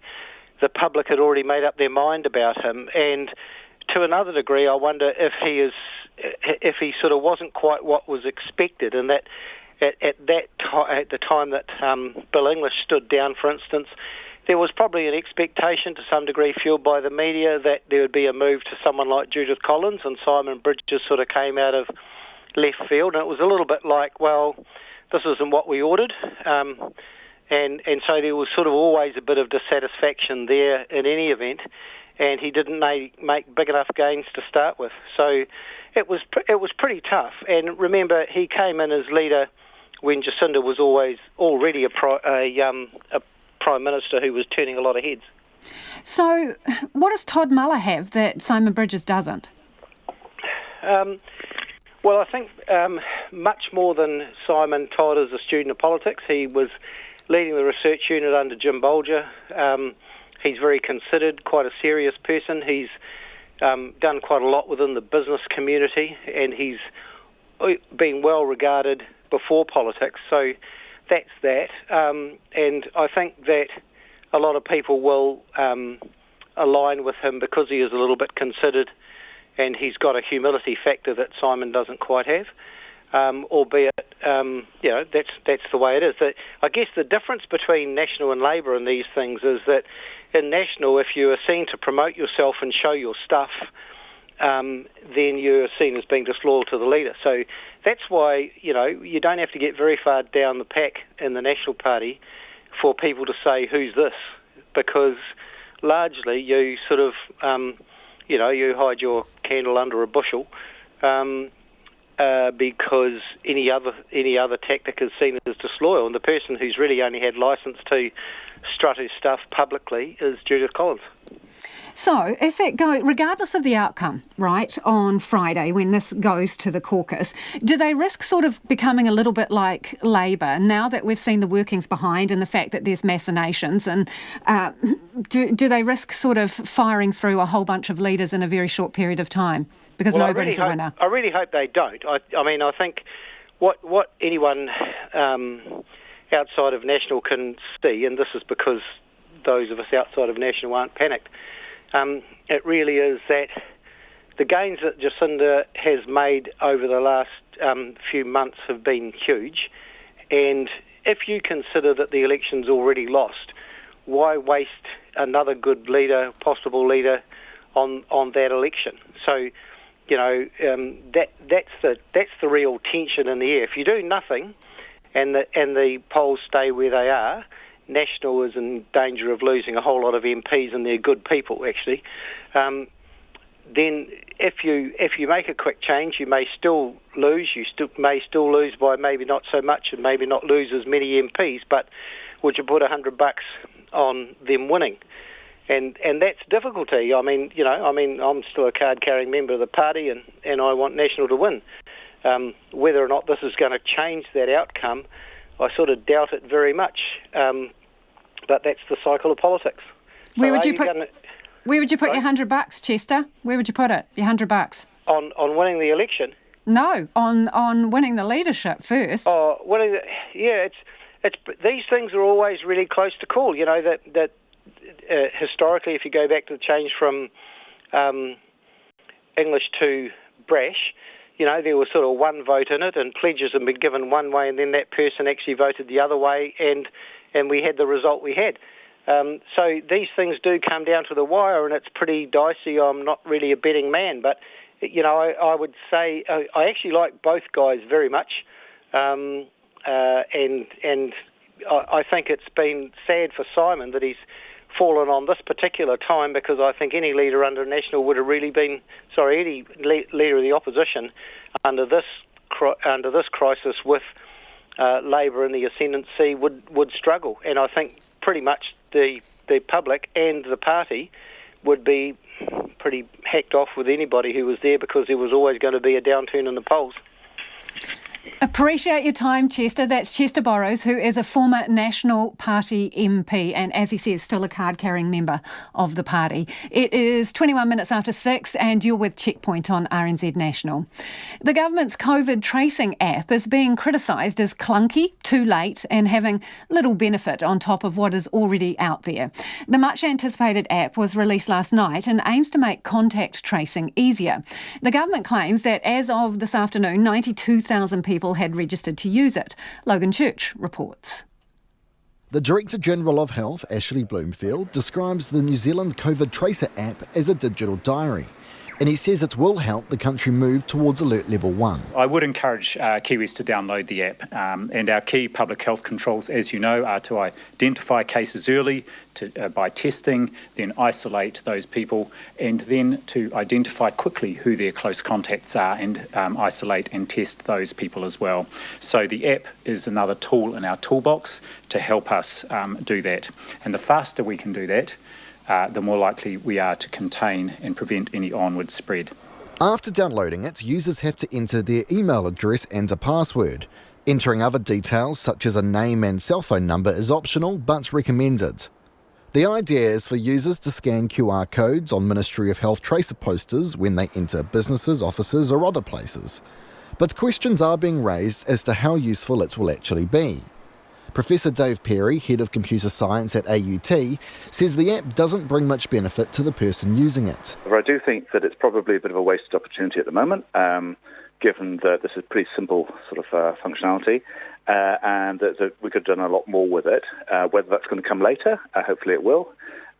the public had already made up their mind about him. And to another degree, I wonder if he sort of wasn't quite what was expected, and that at the time that Bill English stood down, for instance, there was probably an expectation to some degree fueled by the media that there would be a move to someone like Judith Collins, and Simon Bridges sort of came out of left field, and it was a little bit like, well, this isn't what we ordered, and so there was sort of always a bit of dissatisfaction there in any event, and he didn't make big enough gains to start with. So it was pretty tough. And remember, he came in as leader when Jacinda was already a Prime Minister who was turning a lot of heads. So what does Todd Muller have that Simon Bridges doesn't? Well, I think much more than Simon, Todd is a student of politics. He was leading the research unit under Jim Bolger. He's very considered, quite a serious person. He's done quite a lot within the business community, and he's been well regarded before politics. So that's that. And I think that a lot of people will align with him because he is a little bit considered, and he's got a humility factor that Simon doesn't quite have. Albeit, that's the way it is. I guess the difference between National and Labour in these things is that in National, if you are seen to promote yourself and show your stuff, then you're seen as being disloyal to the leader. So that's why, you don't have to get very far down the pack in the National Party for people to say, who's this? Because largely you sort of, you hide your candle under a bushel, because any other tactic is seen as disloyal, and the person who's really only had licence to strut his stuff publicly is Judith Collins. So if it goes, regardless of the outcome, right, on Friday when this goes to the caucus, do they risk sort of becoming a little bit like Labour now that we've seen the workings behind and the fact that there's machinations, and do they risk sort of firing through a whole bunch of leaders in a very short period of time? Because nobody's a winner. I really hope they don't. I mean, I think what anyone outside of National can see, and this is because those of us outside of National aren't panicked, it really is that the gains that Jacinda has made over the last few months have been huge, and if you consider that the election's already lost, why waste another good leader, possible leader, on that election? So, that's the real tension in the air. If you do nothing, and the polls stay where they are, National is in danger of losing a whole lot of MPs, and they're good people actually. Then if you make a quick change, you may still lose. You may still lose by maybe not so much, and maybe not lose as many MPs. But would you put $100 on them winning? And that's difficulty. I'm still a card-carrying member of the party, and I want National to win. Whether or not this is going to change that outcome, I sort of doubt it very much. But that's the cycle of politics. Where would you put your $100, Chester? Where would you put it? Your $100 on winning the election? No, on winning the leadership first. Oh, it's these things are always really close to call. That historically, if you go back to the change from English to Brash, there was sort of one vote in it, and pledges had been given one way, and then that person actually voted the other way, and we had the result we had. So these things do come down to the wire, and it's pretty dicey. I'm not really a betting man, but I would say I actually like both guys very much, and I think it's been sad for Simon that he's fallen on this particular time, because I think any leader under National would have really been any leader of the opposition under this crisis with Labour in the ascendancy would struggle, and I think pretty much the public and the party would be pretty hacked off with anybody who was there, because there was always going to be a downturn in the polls. Appreciate your time, Chester. That's Chester Borrows, who is a former National Party MP and, as he says, still a card-carrying member of the party. It is 21 minutes after 6 and you're with Checkpoint on RNZ National. The government's COVID tracing app is being criticised as clunky, too late and having little benefit on top of what is already out there. The much-anticipated app was released last night and aims to make contact tracing easier. The government claims that as of this afternoon, 92,000 people had registered to use it. Logan Church reports. The Director-General of Health, Ashley Bloomfield, describes the New Zealand COVID Tracer app as a digital diary, and he says it will help the country move towards Alert Level 1. I would encourage Kiwis to download the app, and our key public health controls, as you know, are to identify cases early, by testing, then isolate those people, and then to identify quickly who their close contacts are and isolate and test those people as well. So the app is another tool in our toolbox to help us do that. And the faster we can do that, the more likely we are to contain and prevent any onward spread. After downloading it, users have to enter their email address and a password. Entering other details, such as a name and cell phone number, is optional but recommended. The idea is for users to scan QR codes on Ministry of Health tracer posters when they enter businesses, offices or other places. But questions are being raised as to how useful it will actually be. Professor Dave Perry, Head of Computer Science at AUT, says the app doesn't bring much benefit to the person using it. I do think that it's probably a bit of a wasted opportunity at the moment, given that this is pretty simple sort of functionality, and that we could have done a lot more with it. Whether that's going to come later, hopefully it will.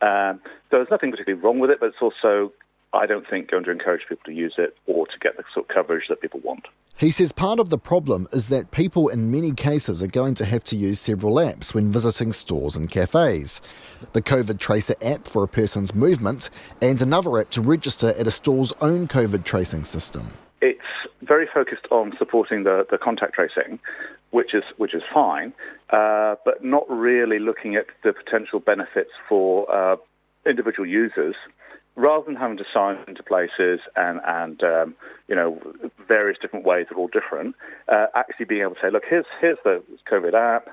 So there's nothing particularly wrong with it, but it's also, I don't think, going to encourage people to use it or to get the sort of coverage that people want. He says part of the problem is that people in many cases are going to have to use several apps when visiting stores and cafes. The COVID Tracer app for a person's movement and another app to register at a store's own COVID tracing system. It's very focused on supporting the contact tracing, which is fine, but not really looking at the potential benefits for individual users. Rather than having to sign into places and various different ways that are all different, actually being able to say, look, here's the COVID app,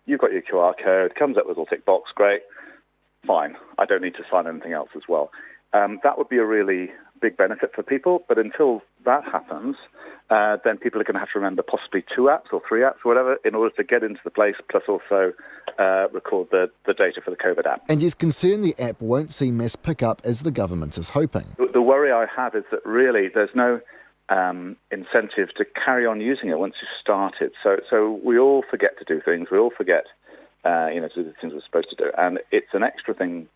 you've got your QR code, comes up with a little tick box, great, fine, I don't need to sign anything else as well. That would be a really big benefit for people, but until that happens, then people are going to have to remember possibly 2 apps or 3 apps or whatever in order to get into the place, plus also record the data for the COVID app. And he's concerned the app won't see mass pickup as the government is hoping. The worry I have is that really there's no incentive to carry on using it once you've started. So we all forget to do things. We all forget, to do the things we're supposed to do. And it's an extra thing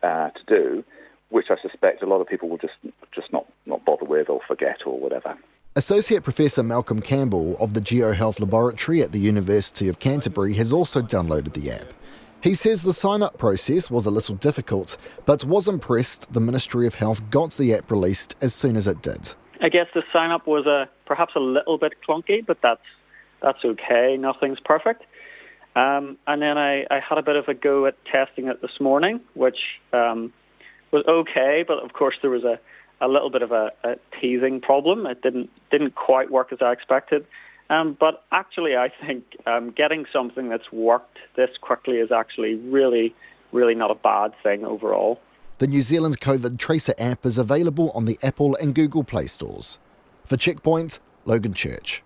to do, which I suspect a lot of people will just not bother with or forget or whatever. Associate Professor Malcolm Campbell of the GeoHealth Laboratory at the University of Canterbury has also downloaded the app. He says the sign-up process was a little difficult, but was impressed the Ministry of Health got the app released as soon as it did. I guess the sign-up was perhaps a little bit clunky, but that's okay. Nothing's perfect. And then I had a bit of a go at testing it this morning, which was okay, but of course there was a little bit of a teething problem. It didn't quite work as I expected. But actually, I think getting something that's worked this quickly is actually really, really not a bad thing overall. The New Zealand COVID Tracer app is available on the Apple and Google Play stores. For Checkpoint, Logan Church.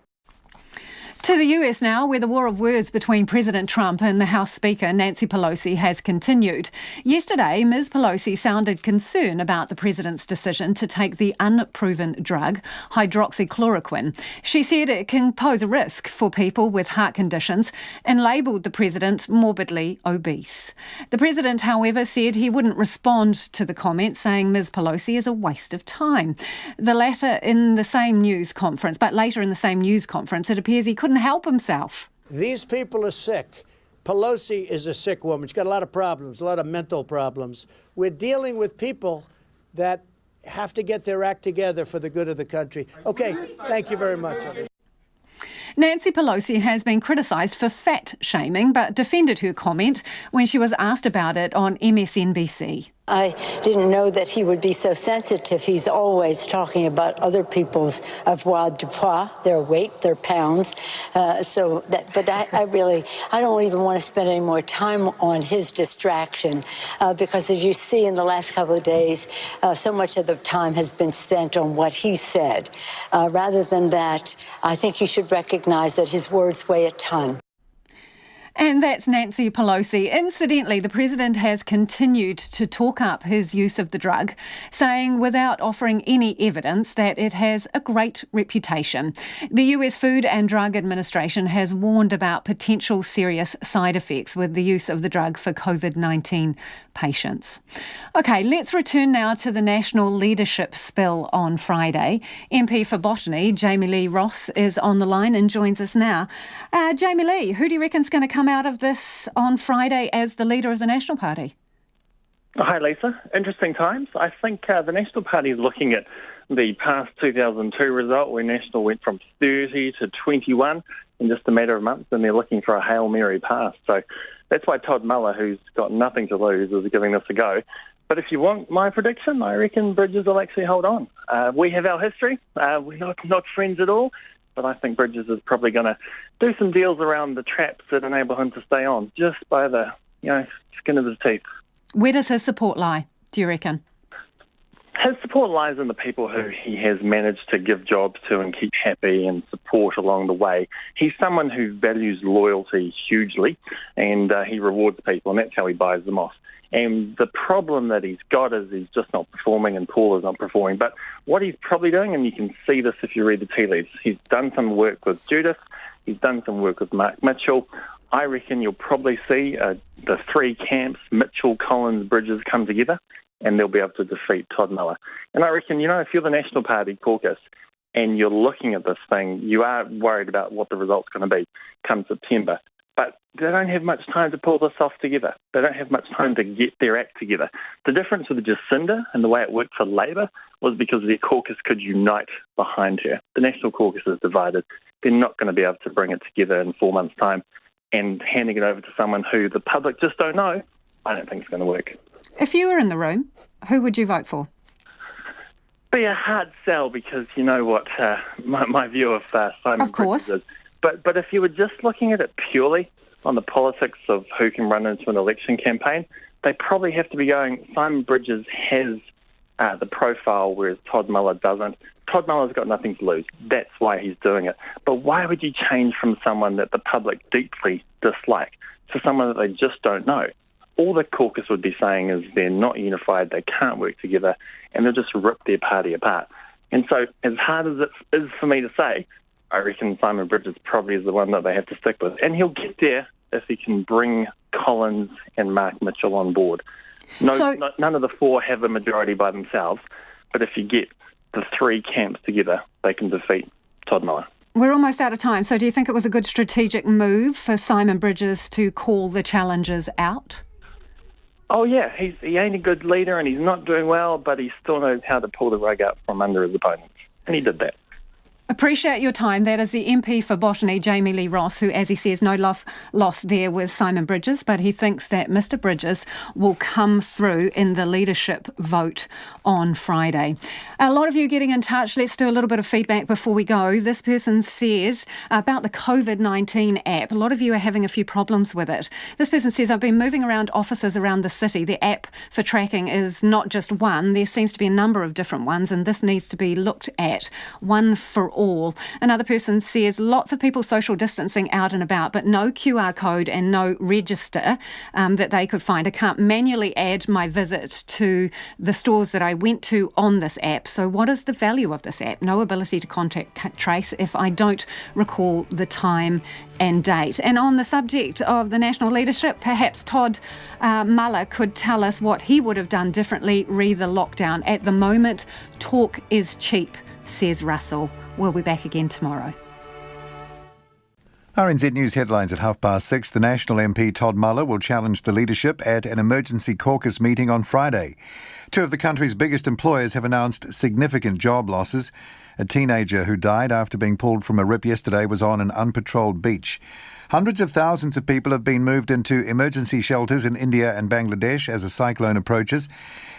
To the US now, where the war of words between President Trump and the House Speaker Nancy Pelosi has continued. Yesterday, Ms Pelosi sounded concern about the president's decision to take the unproven drug, hydroxychloroquine. She said it can pose a risk for people with heart conditions and labelled the president morbidly obese. The president, however, said he wouldn't respond to the comment, saying Ms Pelosi is a waste of time. Later in the same news conference, it appears he couldn't help himself. These people are sick. Pelosi is a sick woman. She's got a lot of problems, a lot of mental problems. We're dealing with people that have to get their act together for the good of the country. Okay, thank you very much. Nancy Pelosi has been criticised for fat shaming, but defended her comment when she was asked about it on MSNBC. I didn't know that he would be so sensitive. He's always talking about other people's avoirdupois, their weight, their pounds. I don't even want to spend any more time on his distraction because, as you see in the last couple of days, so much of the time has been spent on what he said. Rather than that, I think he should recognize that his words weigh a ton. And that's Nancy Pelosi. Incidentally, the president has continued to talk up his use of the drug, saying without offering any evidence that it has a great reputation. The US Food and Drug Administration has warned about potential serious side effects with the use of the drug for COVID-19 patients. OK, let's return now to the national leadership spill on Friday. MP for Botany, Jamie Lee Ross, is on the line and joins us now. Jamie Lee, who do you reckon's going to come out of this on Friday as the leader of the National Party? Hi, Lisa. Interesting times. I think the National Party is looking at the past 2002 result where National went from 30 to 21 in just a matter of months, and they're looking for a Hail Mary pass. So that's why Todd Muller, who's got nothing to lose, is giving this a go. But if you want my prediction, I reckon Bridges will actually hold on. We have our history. We're not friends at all. But I think Bridges is probably going to do some deals around the traps that enable him to stay on, just by the skin of his teeth. Where does his support lie, do you reckon? His support lies in the people who he has managed to give jobs to and keep happy and support along the way. He's someone who values loyalty hugely, and he rewards people, and that's how he buys them off. And the problem that he's got is he's just not performing, and Paul is not performing. But what he's probably doing, and you can see this if you read the tea leaves, he's done some work with Judith, he's done some work with Mark Mitchell. I reckon you'll probably see the three camps, Mitchell, Collins, Bridges, come together, and they'll be able to defeat Todd Muller. And I reckon, if you're the National Party caucus and you're looking at this thing, you are worried about what the result's going to be come September. But they don't have much time to pull this off together. They don't have much time to get their act together. The difference with Jacinda and the way it worked for Labor was because their caucus could unite behind her. The National Caucus is divided. They're not going to be able to bring it together in 4 months' time, and handing it over to someone who the public just don't know, I don't think it's going to work. If you were in the room, who would you vote for? Be a hard sell, because you know what my view of Simon of course. Bridges is. But if you were just looking at it purely on the politics of who can run into an election campaign, they probably have to be going, Simon Bridges has the profile, whereas Todd Muller doesn't. Todd Muller's got nothing to lose. That's why he's doing it. But why would you change from someone that the public deeply dislike to someone that they just don't know? All the caucus would be saying is they're not unified, they can't work together, and they'll just rip their party apart. And so as hard as it is for me to say, I reckon Simon Bridges probably is the one that they have to stick with. And he'll get there if he can bring Collins and Mark Mitchell on board. None of the four have a majority by themselves, but if you get the three camps together, they can defeat Todd Muller. We're almost out of time, so do you think it was a good strategic move for Simon Bridges to call the challengers out? Oh, yeah, he ain't a good leader and he's not doing well, but he still knows how to pull the rug out from under his opponents, and he did that. Appreciate your time. That is the MP for Botany, Jamie Lee Ross, who, as he says, no loss there with Simon Bridges, but he thinks that Mr Bridges will come through in the leadership vote on Friday. A lot of you getting in touch. Let's do a little bit of feedback before we go. This person says about the COVID-19 app. A lot of you are having a few problems with it. This person says, I've been moving around offices around the city. The app for tracking is not just one. There seems to be a number of different ones, and this needs to be looked at. One for all. Another person says lots of people social distancing out and about, but no QR code and no register that they could find. I can't manually add my visit to the stores that I went to on this app. So what is the value of this app? No ability to contact trace if I don't recall the time and date. And on the subject of the national leadership, perhaps Todd Muller could tell us what he would have done differently re the lockdown. At the moment, talk is cheap, says Russell. We'll be back again tomorrow. RNZ News headlines at 6:30. The National MP Todd Muller will challenge the leadership at an emergency caucus meeting on Friday. Two of the country's biggest employers have announced significant job losses. A teenager who died after being pulled from a rip yesterday was on an unpatrolled beach. Hundreds of thousands of people have been moved into emergency shelters in India and Bangladesh as a cyclone approaches.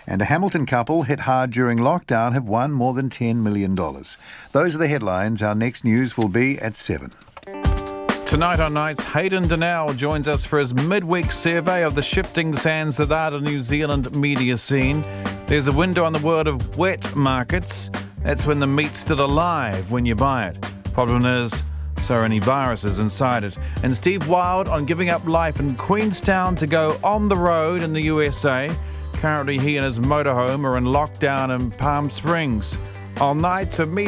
And a Hamilton couple hit hard during lockdown have won more than $10 million. Those are the headlines. Our next news will be at 7. Tonight on Nights, Hayden Donnell joins us for his midweek survey of the shifting sands that are the New Zealand media scene. There's a window on the world of wet markets. That's when the meat's still alive when you buy it. Problem is, so are any viruses inside it. And Steve Wild on giving up life in Queenstown to go on the road in the USA. Currently, he and his motorhome are in lockdown in Palm Springs. All night to meet